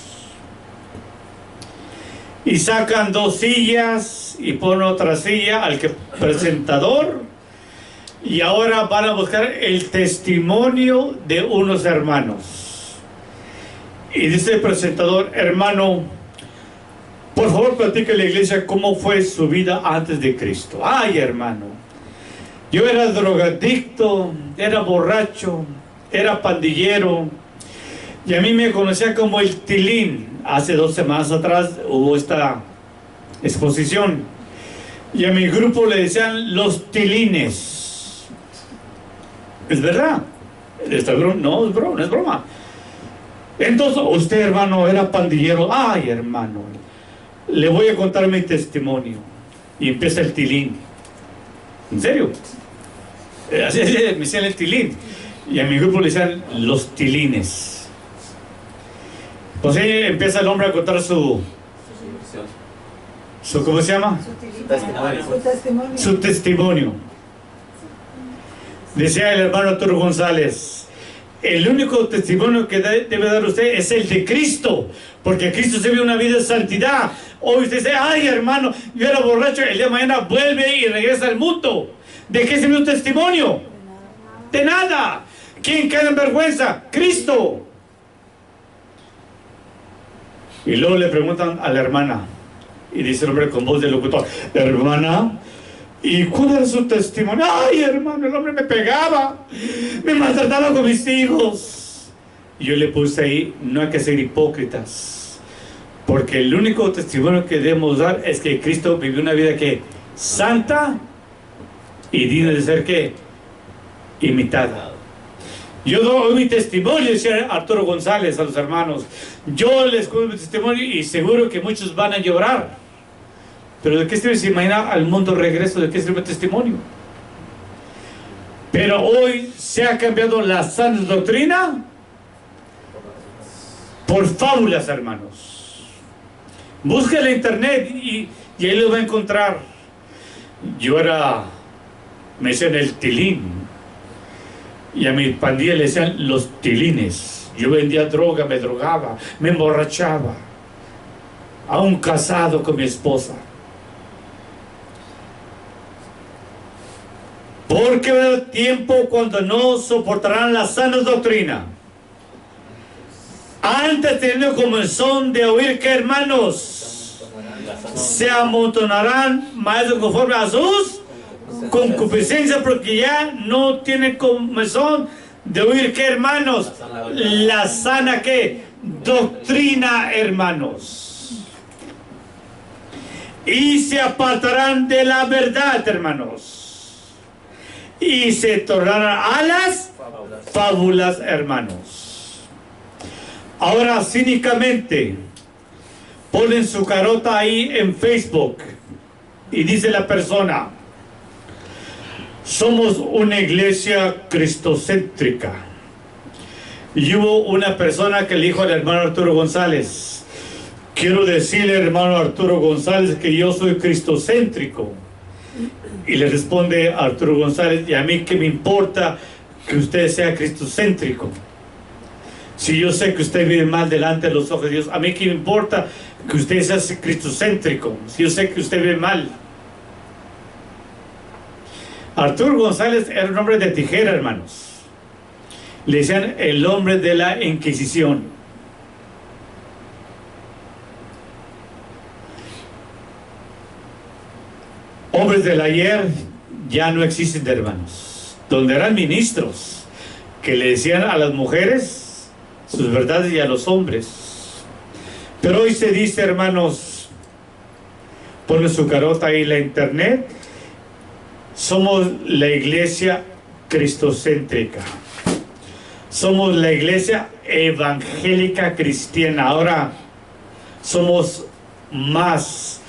Y sacan 2 sillas y ponen otra silla al presentador. Y ahora van a buscar el testimonio de unos hermanos. Y dice el presentador: hermano, por favor platique a la iglesia cómo fue su vida antes de Cristo. Ay, hermano, yo era drogadicto, era borracho, era pandillero, y a mí me conocía como el Tilín. Hace 2 semanas atrás hubo esta exposición, y a mi grupo le decían los Tilines. ¿Es verdad? No es broma. Entonces, usted, hermano, era pandillero. Ay, hermano, le voy a contar mi testimonio. Y empieza el Tilín. ¿En serio? Así me decían el Tilín. Y a mi grupo le decían los Tilines. Pues ahí empieza el hombre a contar su ¿cómo se llama? Su testimonio. Decía el hermano Arturo González: el único testimonio que debe dar usted es el de Cristo, porque Cristo se vive una vida de santidad. Hoy usted dice: ay, hermano, yo era borracho, el día de mañana vuelve y regresa al mundo. ¿De qué sirve un testimonio? De nada. ¿Quién queda en vergüenza? Cristo. Y luego le preguntan a la hermana, y dice el hombre con voz de locutor: hermana, ¿y cuál era su testimonio? Ay, hermano, el hombre me pegaba, me maltrataba con mis hijos. Y yo le puse ahí: no hay que ser hipócritas, porque el único testimonio que debemos dar es que Cristo vivió una vida que santa y digna de ser que imitada. Yo doy mi testimonio, decía Arturo González a los hermanos. Yo les cuento mi testimonio y seguro que muchos van a llorar. Pero ¿de qué sirve si mañana al mundo regreso? ¿De qué sirve el testimonio? Pero hoy se ha cambiado la sana doctrina por fábulas, hermanos. Busque en internet y ahí lo va a encontrar. Me decían el Tilín, y a mi pandilla le decían los Tilines. Yo vendía droga, me drogaba, me emborrachaba, aún casado con mi esposa. Porque habrá tiempo cuando no soportarán la sana doctrina. Antes teniendo comezón de oír que, hermanos, se amontonarán maestros conforme a sus concupiscencias, porque ya no tienen comezón de oír que, hermanos, la sana que doctrina, hermanos, y se apartarán de la verdad, hermanos, y se tornarán a las fábulas, hermanos. Ahora cínicamente ponen su carota ahí en Facebook y dice la persona: somos una iglesia cristocéntrica. Y hubo una persona que le dijo al hermano Arturo González: quiero decirle, hermano Arturo González, que yo soy cristocéntrico. Y le responde Arturo González: y a mí qué me importa que usted sea cristocéntrico. Si yo sé que usted vive mal delante de los ojos de Dios, a mí qué me importa que usted sea cristocéntrico, si yo sé que usted vive mal. Arturo González era un hombre de tijera, hermanos. Le decían el hombre de la Inquisición. Hombres del ayer ya no existen, hermanos. Donde eran ministros que le decían a las mujeres sus verdades y a los hombres. Pero hoy se dice, hermanos, pone su carota ahí la internet, somos la iglesia cristocéntrica. Somos la iglesia evangélica cristiana. Ahora somos más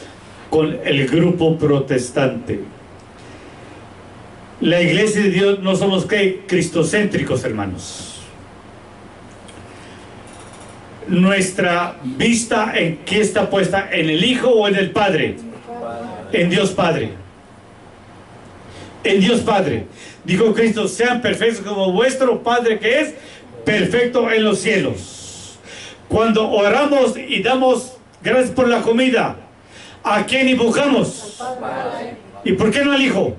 con el grupo protestante. La iglesia de Dios no somos ¿qué? Cristocéntricos, hermanos. Nuestra vista en qué está puesta, en el Hijo o en el Padre. En Dios Padre. En Dios Padre. Dijo Cristo, sean perfectos como vuestro Padre que es perfecto en los cielos. Cuando oramos y damos gracias por la comida, ¿a quién invocamos? ¿Y por qué no al Hijo?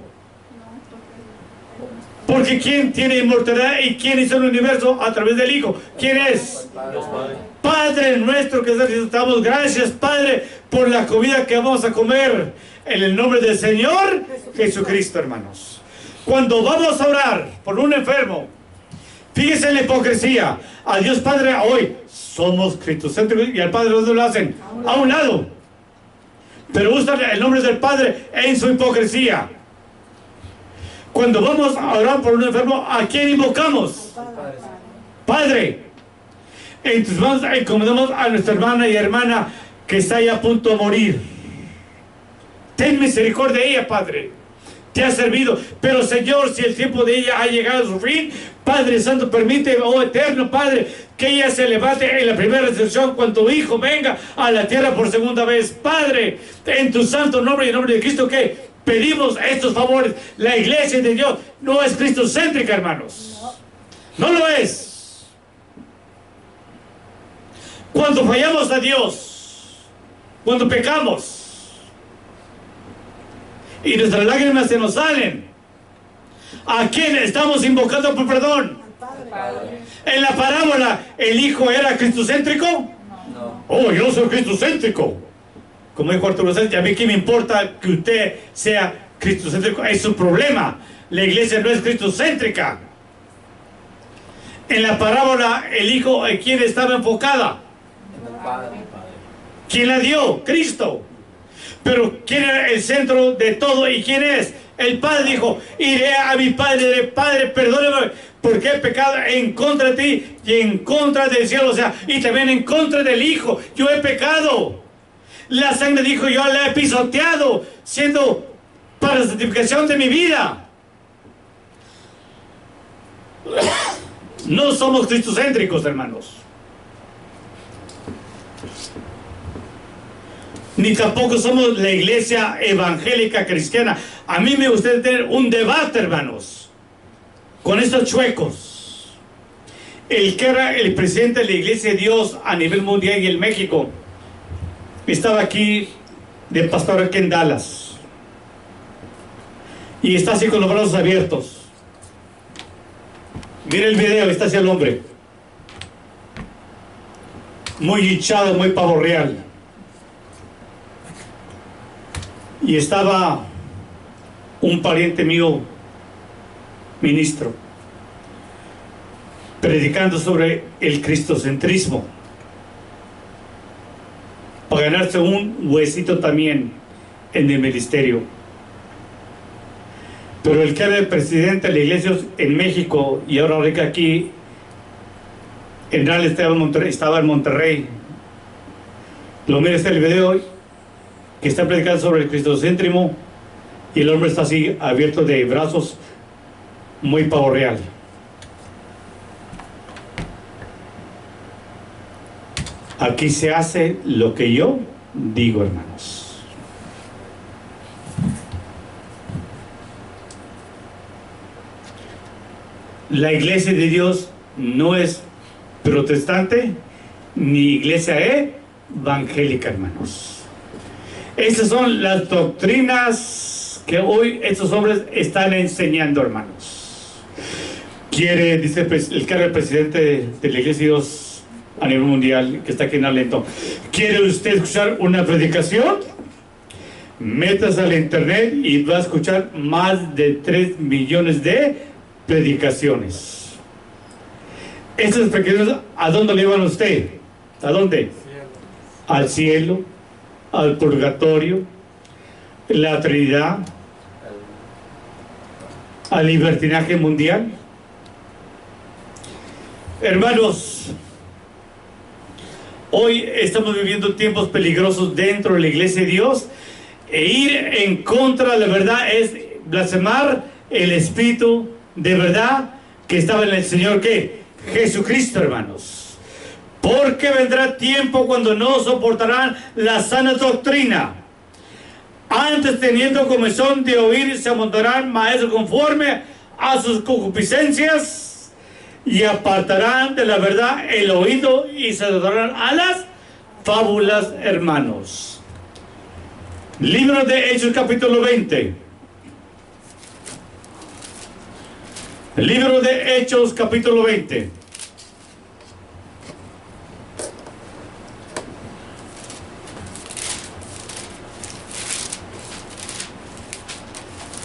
Porque ¿quién tiene inmortalidad y quién hizo el universo a través del Hijo? ¿Quién es? Padre nuestro que estás, damos gracias, Padre, por la comida que vamos a comer en el nombre del Señor Jesucristo, hermanos. Cuando vamos a orar por un enfermo, fíjense en la hipocresía. A Dios Padre hoy somos cristocéntricos y al Padre ¿dónde lo hacen? A un lado. Pero usan el nombre del Padre en su hipocresía. Cuando vamos a orar por un enfermo, ¿a quién invocamos? Padre. Entonces vamos a encomendamos a nuestra hermana y hermana que está ahí a punto de morir. Ten misericordia de ella, Padre. Te ha servido, pero Señor, si el tiempo de ella ha llegado a su fin, Padre Santo, permite, oh eterno Padre, que ella se levante en la primera resurrección cuando tu Hijo venga a la tierra por segunda vez. Padre, en tu santo nombre y en nombre de Cristo, que pedimos estos favores. La iglesia de Dios no es cristocéntrica, hermanos. No lo es. Cuando fallamos a Dios, cuando pecamos, y nuestras lágrimas se nos salen, ¿a quién estamos invocando por perdón? En la parábola, ¿el Hijo era cristocéntrico? No. Oh, yo soy cristocéntrico. Como dijo Arturo Sánchez, a mí qué me importa que usted sea cristocéntrico, es su problema. La iglesia no es cristocéntrica. En la parábola, el Hijo, ¿en quién estaba enfocada? ¿Quién la dio? Cristo. Pero ¿quién era el centro de todo y quién es? El Padre dijo, iré a mi Padre, Padre, perdóname porque he pecado en contra de ti y en contra del cielo, o sea, y también en contra del Hijo. Yo he pecado. La sangre dijo, yo la he pisoteado, siendo para la santificación de mi vida. No somos cristocéntricos, hermanos. Ni tampoco somos la iglesia evangélica cristiana. A mí me gustaría tener un debate, hermanos, con estos chuecos. El que era el presidente de la iglesia de Dios a nivel mundial y en México, estaba aquí de pastor aquí en Dallas. Y está así con los brazos abiertos. Mira el video, está así el hombre. Muy hinchado, muy pavo real. Y estaba un pariente mío, ministro, predicando sobre el cristocentrismo, para ganarse un huesito también en el ministerio. Pero el que era el presidente de la iglesia en México y ahora radica aquí, en realidad estaba en Monterrey. Lo mira este el video hoy, que está predicando sobre el cristocentrismo y el hombre está así abierto de brazos, muy pavo real. Aquí se hace lo que yo digo, hermanos. La iglesia de Dios no es protestante ni iglesia evangélica, hermanos. Esas son las doctrinas que hoy estos hombres están enseñando, hermanos. Dice el que era el presidente de la Iglesia de Dios a nivel mundial, que está aquí en Arlington, ¿quiere usted escuchar una predicación? Métase al internet y va a escuchar más de 3 millones de predicaciones. Esas predicaciones, ¿a dónde le llevan a usted? ¿A dónde? Al cielo, al purgatorio, la Trinidad, al libertinaje mundial. Hermanos, hoy estamos viviendo tiempos peligrosos dentro de la iglesia de Dios, e ir en contra de la verdad es blasfemar el Espíritu de verdad que estaba en el Señor, ¿qué? Jesucristo, hermanos. Porque vendrá tiempo cuando no soportarán la sana doctrina. Antes, teniendo comezón de oír, se amontonarán maestros conforme a sus concupiscencias, y apartarán de la verdad el oído y se adorarán a las fábulas, hermanos. Libro de Hechos, capítulo 20. Libro de Hechos, capítulo 20.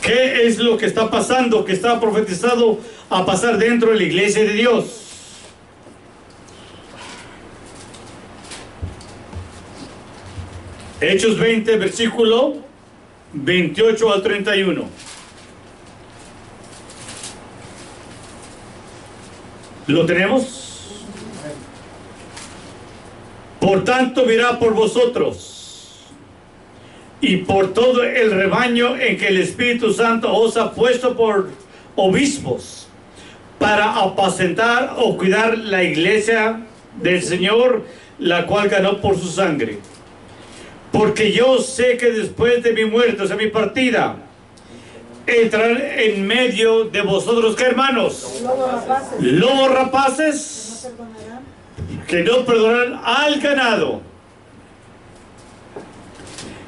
¿Qué es lo que está pasando, que está profetizado a pasar dentro de la iglesia de Dios? Hechos 20, versículo 28 al 31. ¿Lo tenemos? Por tanto, mirad por vosotros y por todo el rebaño en que el Espíritu Santo os ha puesto por obispos, para apacentar o cuidar la iglesia del Señor, la cual ganó por su sangre. Porque yo sé que después de mi muerte, o sea, mi partida, entrarán en medio de vosotros, ¿qué, hermanos? Lobos rapaces, que no perdonarán al ganado.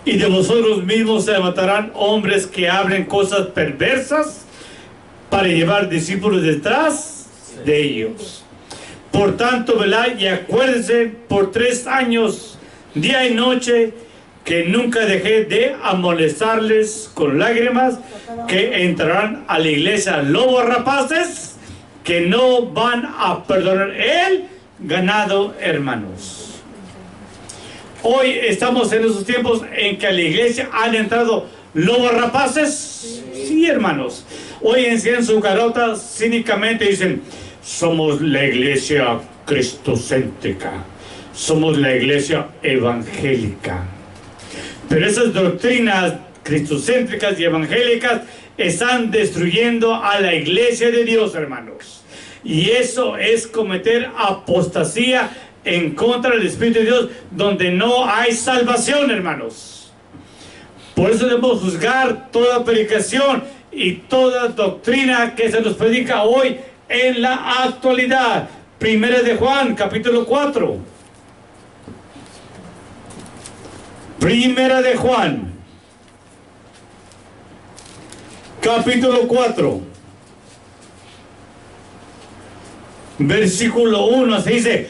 Y de vosotros mismos se levantarán hombres que hablen cosas perversas para llevar discípulos detrás de ellos. Por tanto, velad y acuérdense por 3 años, día y noche, que nunca dejé de amonestarles con lágrimas, que entrarán a la iglesia lobos rapaces, que no van a perdonar el ganado, hermanos. Hoy estamos en esos tiempos en que a la iglesia han entrado lobos rapaces. Sí, hermanos. Hoy encienden su carota cínicamente y dicen: somos la iglesia cristocéntrica, somos la iglesia evangélica. Pero esas doctrinas cristocéntricas y evangélicas están destruyendo a la iglesia de Dios, hermanos. Y eso es cometer apostasía en contra del Espíritu de Dios, donde no hay salvación, hermanos. Por eso debemos juzgar toda predicación y toda doctrina que se nos predica hoy en la actualidad. Primera de Juan, capítulo 4. Primera de Juan, capítulo 4, versículo 1, se dice: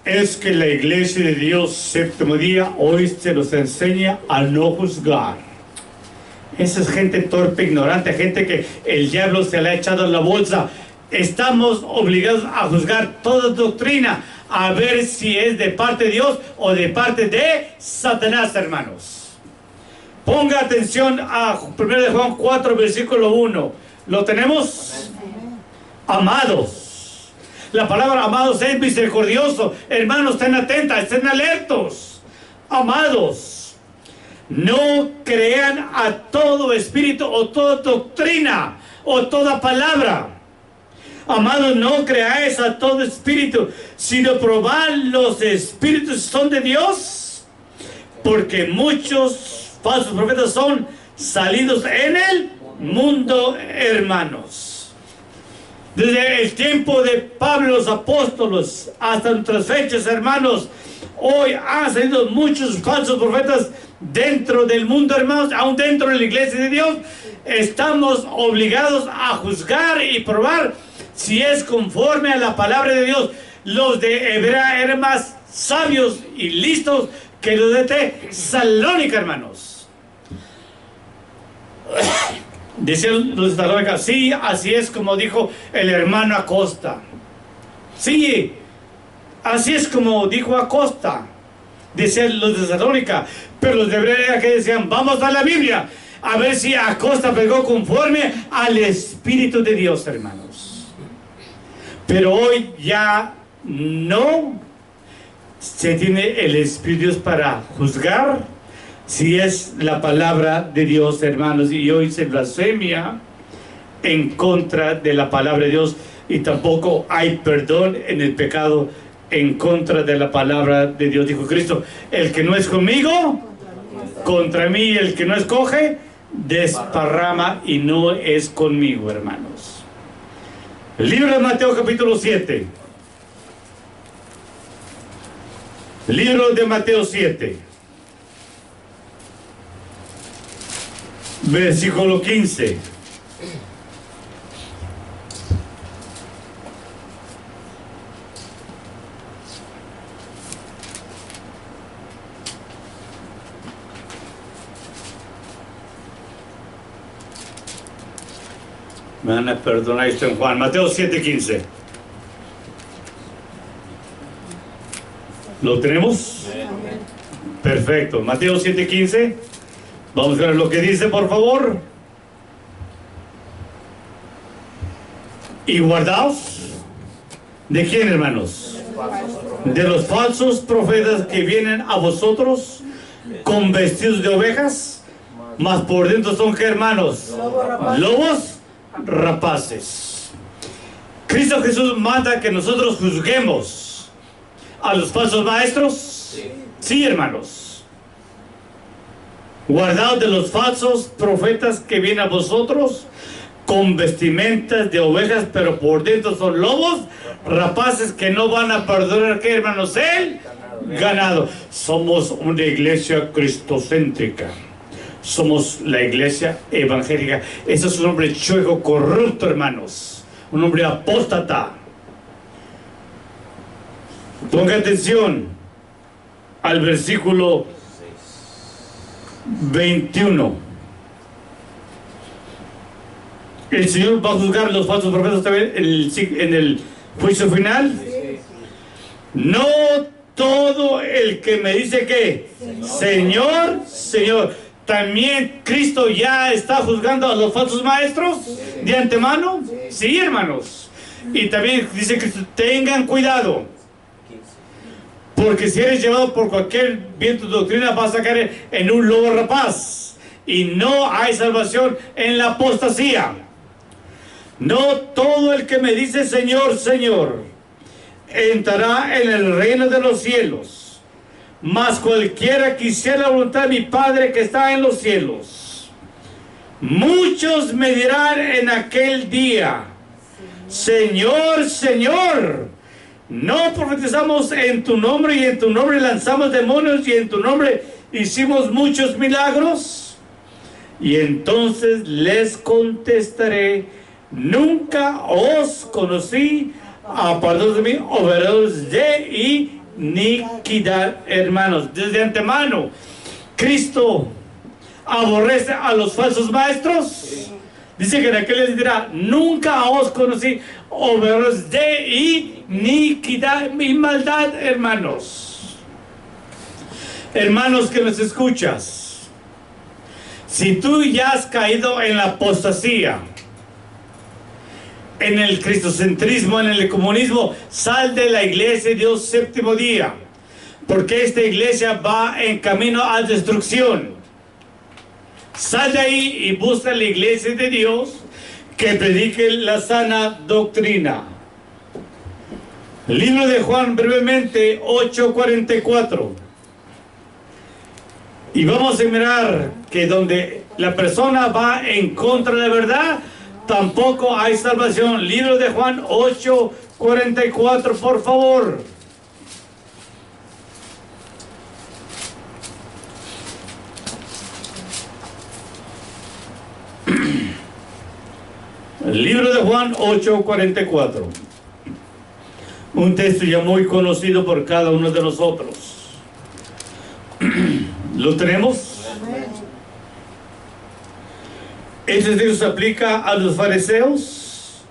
es que la iglesia de Dios séptimo día hoy se nos enseña a no juzgar. Esa es gente torpe, ignorante, gente que el diablo se le ha echado en la bolsa. Estamos obligados a juzgar toda doctrina, a ver si es de parte de Dios o de parte de Satanás, hermanos. Ponga atención a 1 Juan 4, versículo 1. ¿Lo tenemos? Amados. La palabra amados es misericordioso. Hermanos, estén atentos, estén alertos. Amados, no crean a todo espíritu o toda doctrina o toda palabra. Amados, no creáis a todo espíritu, sino probad los espíritus son de Dios, porque muchos falsos profetas son salidos en el mundo, hermanos. Desde el tiempo de Pablo, los apóstoles, hasta nuestras fechas, hermanos, hoy han salido muchos falsos profetas dentro del mundo, hermanos, aún dentro de la iglesia de Dios. Estamos obligados a juzgar y probar si es conforme a la palabra de Dios. Los de Hebrea eran más sabios y listos que los de Tesalónica, hermanos. Decían los de Tesalónica, sí, así es como dijo el hermano Acosta. Sí, así es como dijo Acosta. Decían los de Tesalónica. Pero los de Hebrea que decían, vamos a la Biblia a ver si Acosta pegó conforme al Espíritu de Dios, hermanos. Pero hoy ya no se tiene el Espíritu de Dios para juzgar si es la palabra de Dios, hermanos. Y hoy se blasfemia en contra de la palabra de Dios, y tampoco hay perdón en el pecado en contra de la palabra de Dios. Dijo Cristo, el que no es conmigo, contra mí, el que no escoge, desparrama, y no es conmigo, hermanos. El libro de Mateo capítulo 7. El libro de Mateo 7. Versículo 15. Me van a perdonar esto en Juan. Mateo 7:15. ¿Lo tenemos? Perfecto. Mateo 7:15. Vamos a ver lo que dice, por favor. Y guardaos. ¿De quién, hermanos? De los falsos profetas que vienen a vosotros con vestidos de ovejas, mas por dentro son, ¿qué, hermanos? Lobos rapaces. Cristo Jesús manda que nosotros juzguemos a los falsos maestros. Sí, hermanos. Guardaos de los falsos profetas que vienen a vosotros con vestimentas de ovejas, pero por dentro son lobos rapaces, que no van a perdonar, ¿qué, hermanos? El ganado. Somos una iglesia cristocéntrica. Somos la iglesia evangélica. Ese es un hombre chueco, corrupto, hermanos. Un hombre apóstata. Ponga atención al versículo 21. El Señor va a juzgar a los falsos profetas también en el juicio final. No todo el que me dice que Señor, Señor. ¿También Cristo ya está juzgando a los falsos maestros de antemano? Sí, hermanos. Y también dice Cristo, tengan cuidado, porque si eres llevado por cualquier viento de doctrina, vas a caer en un lobo rapaz, y no hay salvación en la apostasía. No todo el que me dice Señor, Señor, entrará en el reino de los cielos, mas cualquiera que hiciera la voluntad de mi Padre que está en los cielos. Muchos me dirán en aquel día, Señor, Señor, ¿no profetizamos en tu nombre, y en tu nombre lanzamos demonios, y en tu nombre hicimos muchos milagros? Y entonces les contestaré, nunca os conocí, apartados de mí, obreros de iniquidad. Hermanos, desde antemano Cristo aborrece a los falsos maestros. Dice que en aquel les dirá, nunca os conocí, obreros de iniquidad y maldad. Hermanos, hermanos que nos escuchas, si tú ya has caído en la apostasía, en el cristocentrismo, en el comunismo, sal de la iglesia de Dios séptimo día, porque esta iglesia va en camino a destrucción. Sal de ahí y busca la iglesia de Dios que predique la sana doctrina. El libro de Juan, brevemente, 8:44. Y vamos a mirar que donde la persona va en contra de la verdad, tampoco hay salvación. Libro de Juan 8:44, por favor. El libro de Juan 8:44. Un texto ya muy conocido por cada uno de nosotros. ¿Lo tenemos? Este texto se aplica a los fariseos,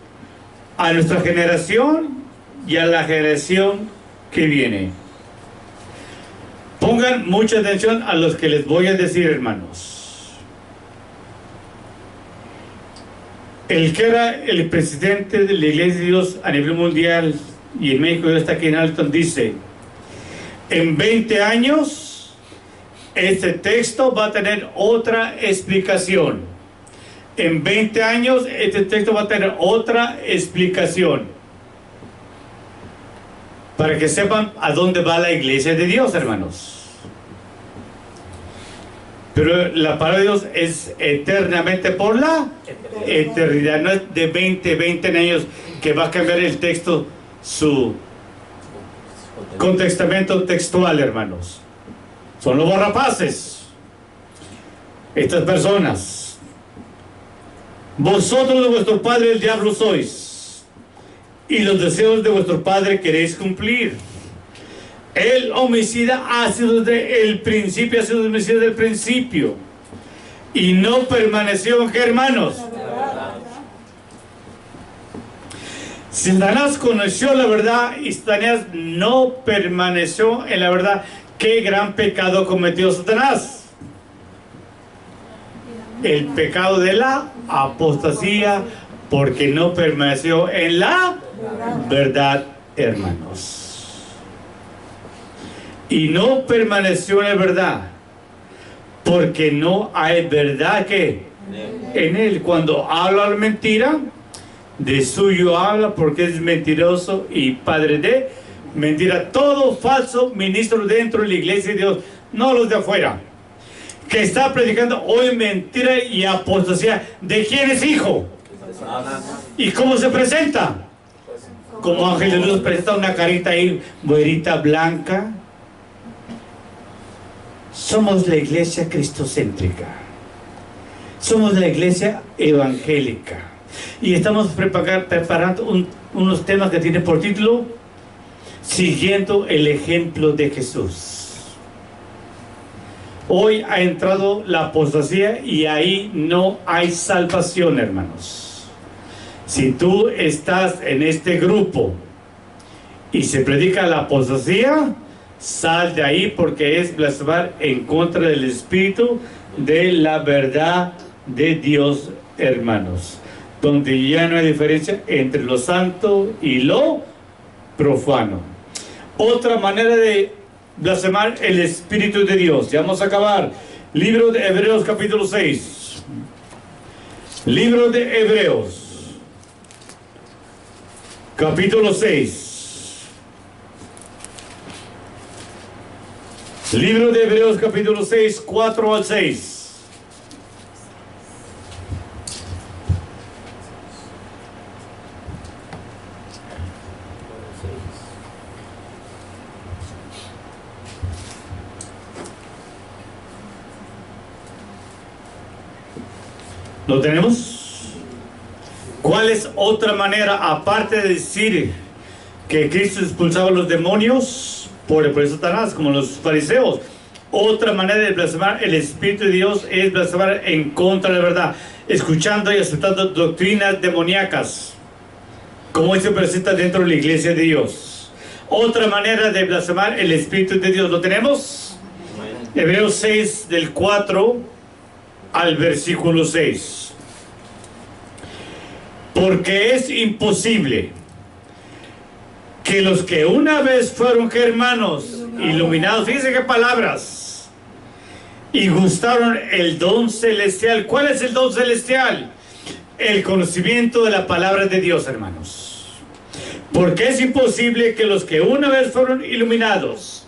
a nuestra generación y a la generación que viene. Pongan mucha atención a los que les voy a decir, hermanos. El que era el presidente de la Iglesia de Dios a nivel mundial y en México, está aquí en Alton, dice: en 20 años este texto va a tener otra explicación. En 20 años este texto va a tener otra explicación. Para que sepan a dónde va la Iglesia de Dios, hermanos. Pero la palabra de Dios es eternamente por la eternidad. No es de 20 años que va a cambiar el texto, su contextamento textual, hermanos. Son los borrapaces. Estas personas. Vosotros de vuestro padre el diablo sois, y los deseos de vuestro padre queréis cumplir. El homicida ha sido desde el principio, ha sido homicida desde el principio. Y no permaneció en qué, hermanos. Satanás conoció la verdad y Satanás no permaneció en la verdad. ¿Qué gran pecado cometió Satanás? El pecado de la apostasía, porque no permaneció en la verdad, hermanos. Y no permaneció en la verdad, porque no hay verdad que en él. Cuando habla la mentira, de suyo habla, porque es mentiroso y padre de mentira. Todo falso ministro dentro de la Iglesia de Dios, no los de afuera, que está predicando hoy mentira y apostasía. ¿De quién es hijo? ¿Y cómo se presenta? Como ángel de luz, presenta una carita ahí, güerita, blanca. Somos la iglesia cristocéntrica. Somos la iglesia evangélica. Y estamos preparando unos temas que tienen por título: siguiendo el ejemplo de Jesús. Hoy ha entrado la apostasía y ahí no hay salvación, hermanos. Si tú estás en este grupo y se predica la apostasía, sal de ahí, porque es blasfemar en contra del Espíritu de la verdad de Dios, hermanos. Donde ya no hay diferencia entre lo santo y lo profano. Otra manera de blasfemar el Espíritu de Dios. Ya vamos a acabar. Libro de Hebreos capítulo 6. Libro de Hebreos capítulo 6. Libro de Hebreos capítulo 6, 4 al 6. ¿Lo tenemos? ¿Cuál es otra manera, aparte de decir que Cristo expulsaba a los demonios por Satanás, como los fariseos? Otra manera de blasfemar el Espíritu de Dios es blasfemar en contra de la verdad, escuchando y aceptando doctrinas demoníacas, como se presenta dentro de la iglesia de Dios. Otra manera de blasfemar el Espíritu de Dios, ¿lo tenemos? Hebreos 6, del 4 al versículo 6. Porque es imposible que los que una vez fueron, hermanos, iluminados, fíjense qué palabras, y gustaron el don celestial. ¿Cuál es el don celestial? El conocimiento de la palabra de Dios, hermanos. Porque es imposible que los que una vez fueron iluminados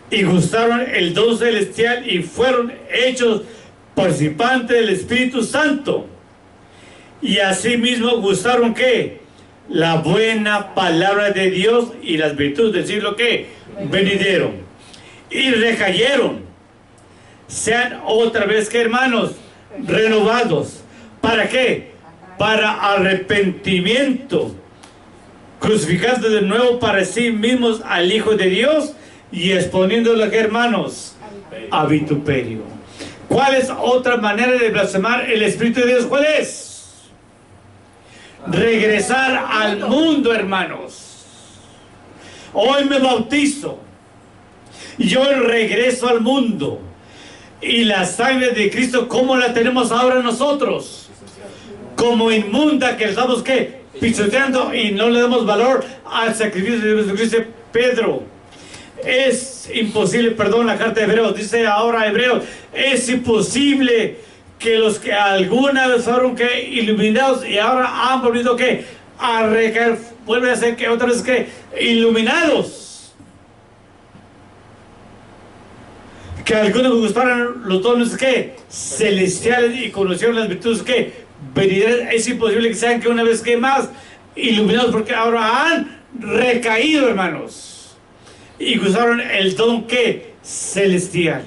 y gustaron el don celestial y fueron hechos participantes del Espíritu Santo y asimismo gustaron ¿qué? La buena palabra de Dios y las virtudes del siglo ¿qué? Venidero. Y recayeron. Sean otra vez que hermanos, renovados. ¿Para qué? Para arrepentimiento, crucificando de nuevo para sí mismos al Hijo de Dios y exponiéndolo aquí, hermanos, a vituperio. ¿Cuál es otra manera de blasfemar el Espíritu de Dios? ¿Cuál es? Regresar al mundo, hermanos. Hoy me bautizo y yo regreso al mundo. Y la sangre de Cristo, ¿cómo la tenemos ahora nosotros? Como inmunda, que estamos ¿qué? Pisoteando y no le damos valor al sacrificio de Jesucristo. Pedro, es imposible, perdón, la carta de Hebreos dice ahora Hebreos, es imposible que los que alguna vez fueron ¿qué? Iluminados y ahora han volvido ¿qué? A recaer, vuelve a ser que otra vez ¿qué? Iluminados. Que algunos gustaran los dones ¿qué? Celestiales y conocieron las virtudes ¿qué? Venideras. Es imposible que sean que una vez que más iluminados, porque ahora han recaído, hermanos, y gustaron el don ¿qué? Celestial.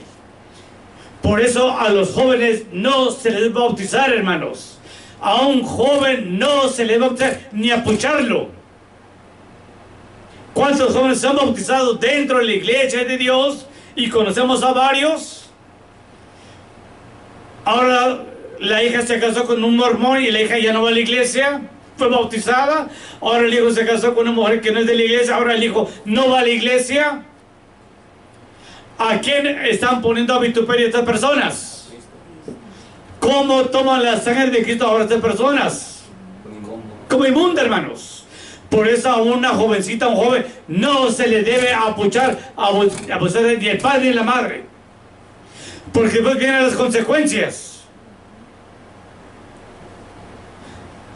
Por eso a los jóvenes no se les va a bautizar, hermanos. A un joven no se le va a bautizar ni a pucharlo. ¿Cuántos jóvenes se han bautizado dentro de la iglesia de Dios? Y conocemos a varios. Ahora la hija se casó con un mormón y la hija ya no va a la iglesia, fue bautizada. Ahora el hijo se casó con una mujer que no es de la iglesia, ahora el hijo no va a la iglesia. ¿A quién están poniendo a vituperio estas personas? ¿Cómo toman la sangre de Cristo ahora estas personas? Como inmunda, hermanos. Por eso a una jovencita, a un joven, no se le debe apuchar, abusar ni el padre ni la madre. Porque después vienen las consecuencias.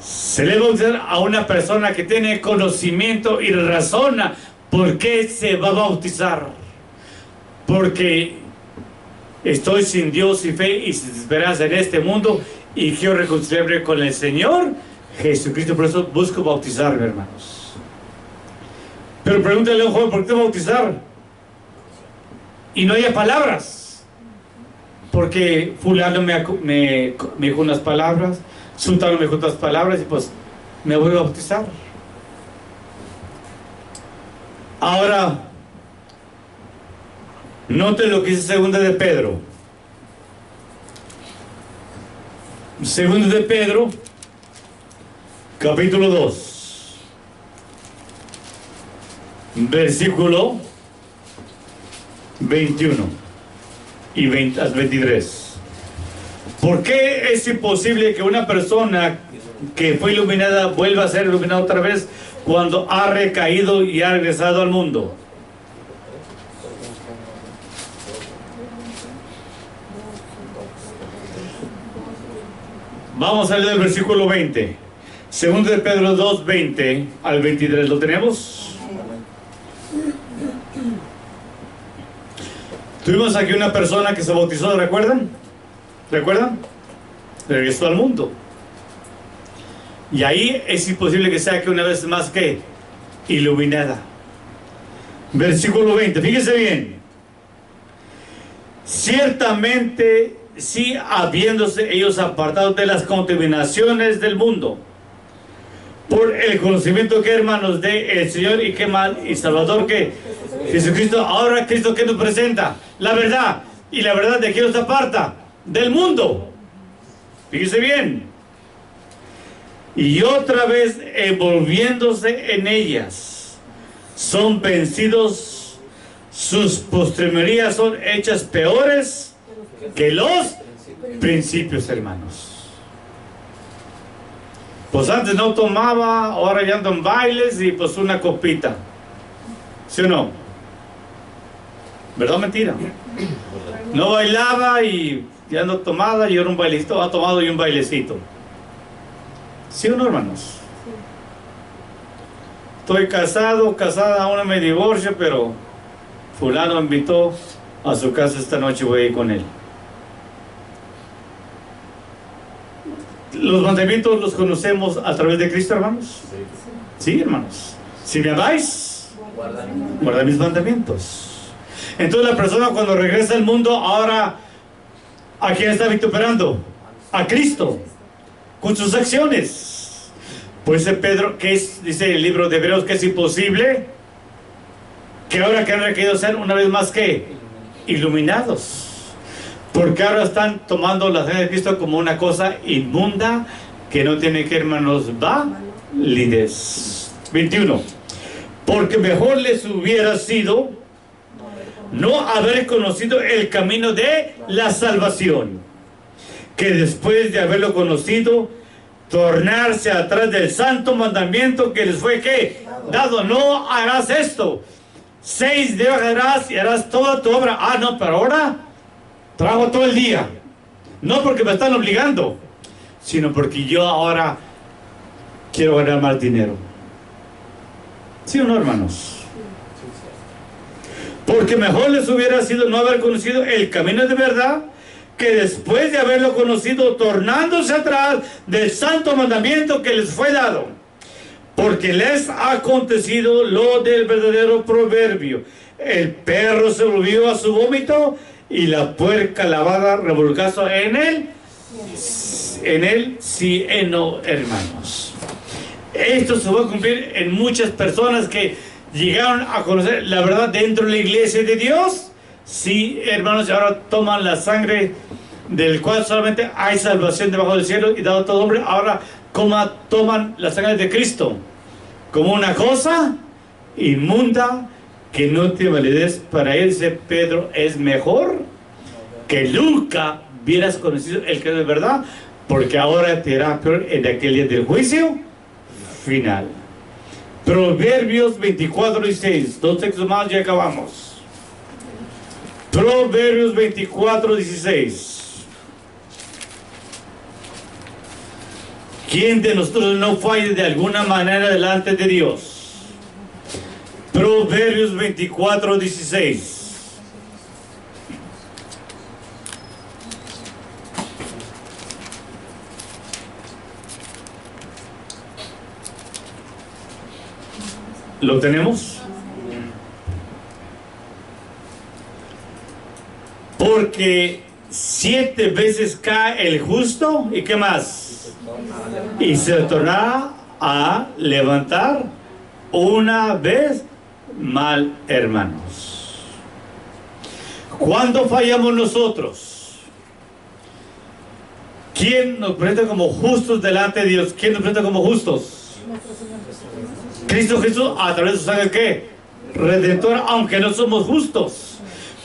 Se le va a bautizar a una persona que tiene conocimiento y razona por qué se va a bautizar. Porque estoy sin Dios y fe y sin esperanza en este mundo y quiero reconciliarme con el Señor Jesucristo, por eso busco bautizarme, hermanos. Pero pregúntale a un joven, ¿por qué te bautizar? Y no haya palabras. Porque fulano me dijo unas palabras, sultano me dijo otras palabras y pues me voy a bautizar. Ahora, note lo que dice segunda de Pedro. Segunda de Pedro, capítulo 2, versículo 21 y 23. ¿Por qué es imposible que una persona que fue iluminada vuelva a ser iluminada otra vez cuando ha recaído y ha regresado al mundo? Vamos a leer el versículo 20. Segundo de Pedro 2, 20 al 23. ¿Lo tenemos? Tuvimos aquí una persona que se bautizó, ¿recuerdan? ¿Recuerdan? Regresó al mundo. Y ahí es imposible que sea que una vez más que iluminada. Versículo 20, fíjense bien. Ciertamente, sí, habiéndose ellos apartado de las contaminaciones del mundo, por el conocimiento que, hermanos, de el Señor y que más y Salvador que Jesucristo. Ahora Cristo que nos presenta la verdad, y la verdad de que nos aparta del mundo. Fíjese bien. Y otra vez envolviéndose en ellas, son vencidos, sus postrimerías son hechas peores que los principios, hermanos. Pues antes no tomaba, ahora ya ando en bailes y pues una copita. ¿Sí o no? ¿Verdad o mentira? No bailaba y ya ando tomada y ahora un bailecito, ha tomado y un bailecito. ¿Sí o no, hermanos? Estoy casado, casada, aún no me divorcio, pero fulano me invitó a su casa esta noche, voy a ir con él. ¿Los mandamientos los conocemos a través de Cristo, hermanos? Sí, hermanos. Si me amáis, guarda mis mandamientos. Entonces la persona cuando regresa al mundo, ahora, ¿a quién está vituperando? A Cristo, con sus acciones. Pues dice Pedro, que es, dice el libro de Hebreos, que es imposible que ahora que han requerido ser una vez más que iluminados. Porque ahora están tomando la sangre de Cristo como una cosa inmunda que no tiene que, hermanos, validez. 21. Porque mejor les hubiera sido no haber conocido el camino de la salvación, que después de haberlo conocido, tornarse atrás del santo mandamiento que les fue ¿qué? Dado. No harás esto. 6 días harás y harás toda tu obra. Ah, no, pero ahora trabajo todo el día. No porque me están obligando, sino porque yo ahora quiero ganar más dinero. ¿Sí o no, hermanos? Porque mejor les hubiera sido no haber conocido el camino de verdad, que después de haberlo conocido, tornándose atrás del santo mandamiento que les fue dado. Porque les ha acontecido lo del verdadero proverbio: el perro se volvió a su vómito y la puerca lavada revolcazo en él cieno, hermanos. Esto se va a cumplir en muchas personas que llegaron a conocer la verdad dentro de la iglesia de Dios. Sí, hermanos, ahora toman la sangre del cual solamente hay salvación debajo del cielo y dado a todo hombre. Ahora toman la sangre de Cristo como una cosa inmunda que no tiene validez. Para él, dice Pedro, es mejor que nunca hubieras conocido el que es de verdad, porque ahora te irá peor en aquel día del juicio final. Proverbios 24:16. 2 textos más y acabamos. Proverbios 24:16. ¿Quién de nosotros no falle de alguna manera delante de Dios? Proverbios 24:16. ¿Lo tenemos? Porque 7 veces cae el justo, ¿y qué más? Y se tornará a levantar una vez mal, hermanos. ¿Cuándo fallamos nosotros? ¿Quién nos presenta como justos delante de Dios? ¿Quién nos presenta como justos? Cristo Jesús, a través de su sangre, ¿qué? Redentor, aunque no somos justos,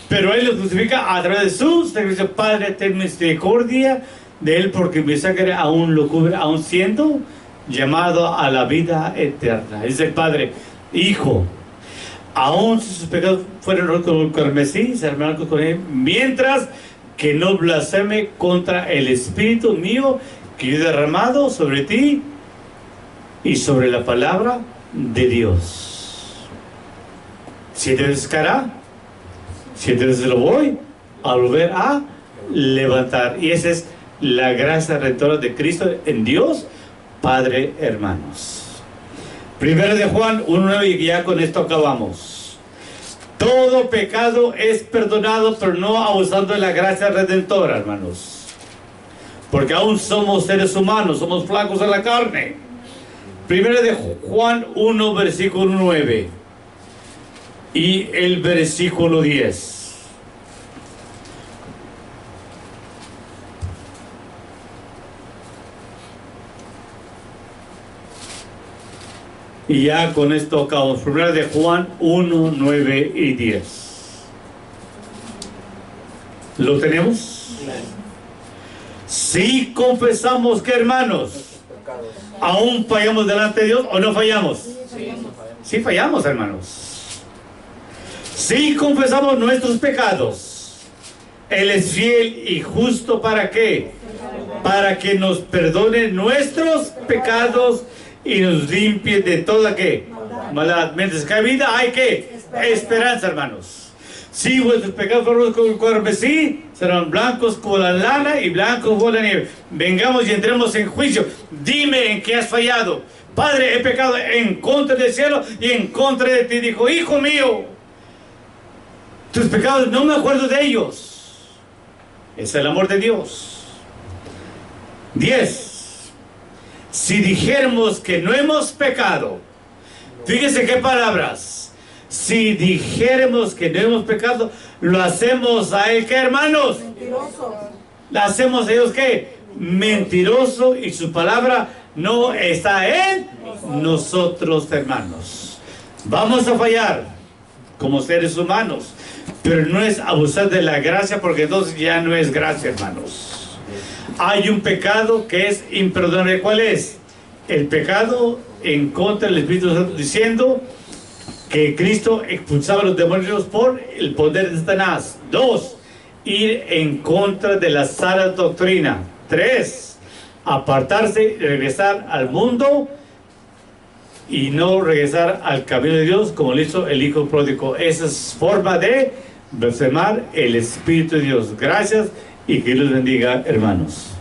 pero Él nos justifica a través de su sacrificio. Padre, ten misericordia de Él, porque mi sangre aún lo cubre, aún siendo llamado a la vida eterna. Dice el Padre: Hijo, aún si sus pecados fueron rojos como el carmesí, serán blancos con Él, mientras que no blasfeme contra el Espíritu mío que yo he derramado sobre ti y sobre la palabra de Dios. 7 veces caerá, 7 veces lo voy a volver a levantar. Y esa es la gracia redentora de Cristo en Dios Padre, hermanos. Primero de Juan 1:9, y ya con esto acabamos. Todo pecado es perdonado, pero no abusando de la gracia redentora, hermanos, porque aún somos seres humanos, somos flacos en la carne. Primero de Juan 1, versículo 9 y el versículo 10. Y ya con esto acabamos. Primero de Juan 1, 9 y 10. ¿Lo tenemos? Si confesamos que, hermanos, ¿aún fallamos delante de Dios o no fallamos? Sí fallamos, hermanos. Si confesamos nuestros pecados, Él es fiel y justo ¿para qué? Para que nos perdone nuestros pecados y nos limpie de toda ¿qué? Maldad. Mientras que hay vida hay ¿qué? Esperanza, hermanos. Si vuestros pecados fueron como el carmesí, serán blancos como la lana y blancos como la nieve. Vengamos y entremos en juicio. Dime en qué has fallado. Padre, he pecado en contra del cielo y en contra de ti. Dijo, hijo mío, tus pecados no me acuerdo de ellos. Es el amor de Dios. 10. Si dijéramos que no hemos pecado, fíjese qué palabras. Si dijéramos que no hemos pecado, lo hacemos a él, ¿qué, hermanos? Mentiroso. ¿Lo hacemos a ellos qué? Mentiroso, y su palabra no está en nosotros, hermanos. Vamos a fallar como seres humanos, pero no es abusar de la gracia, porque entonces ya no es gracia, hermanos. Hay un pecado que es imperdonable. ¿Cuál es? El pecado en contra del Espíritu Santo, diciendo que Cristo expulsaba a los demonios por el poder de Satanás. 2. Ir en contra de la sana doctrina. 3. Apartarse y regresar al mundo y no regresar al camino de Dios como lo hizo el hijo pródigo. Esa es forma de blasfemar el Espíritu de Dios. Gracias y que Dios bendiga, hermanos.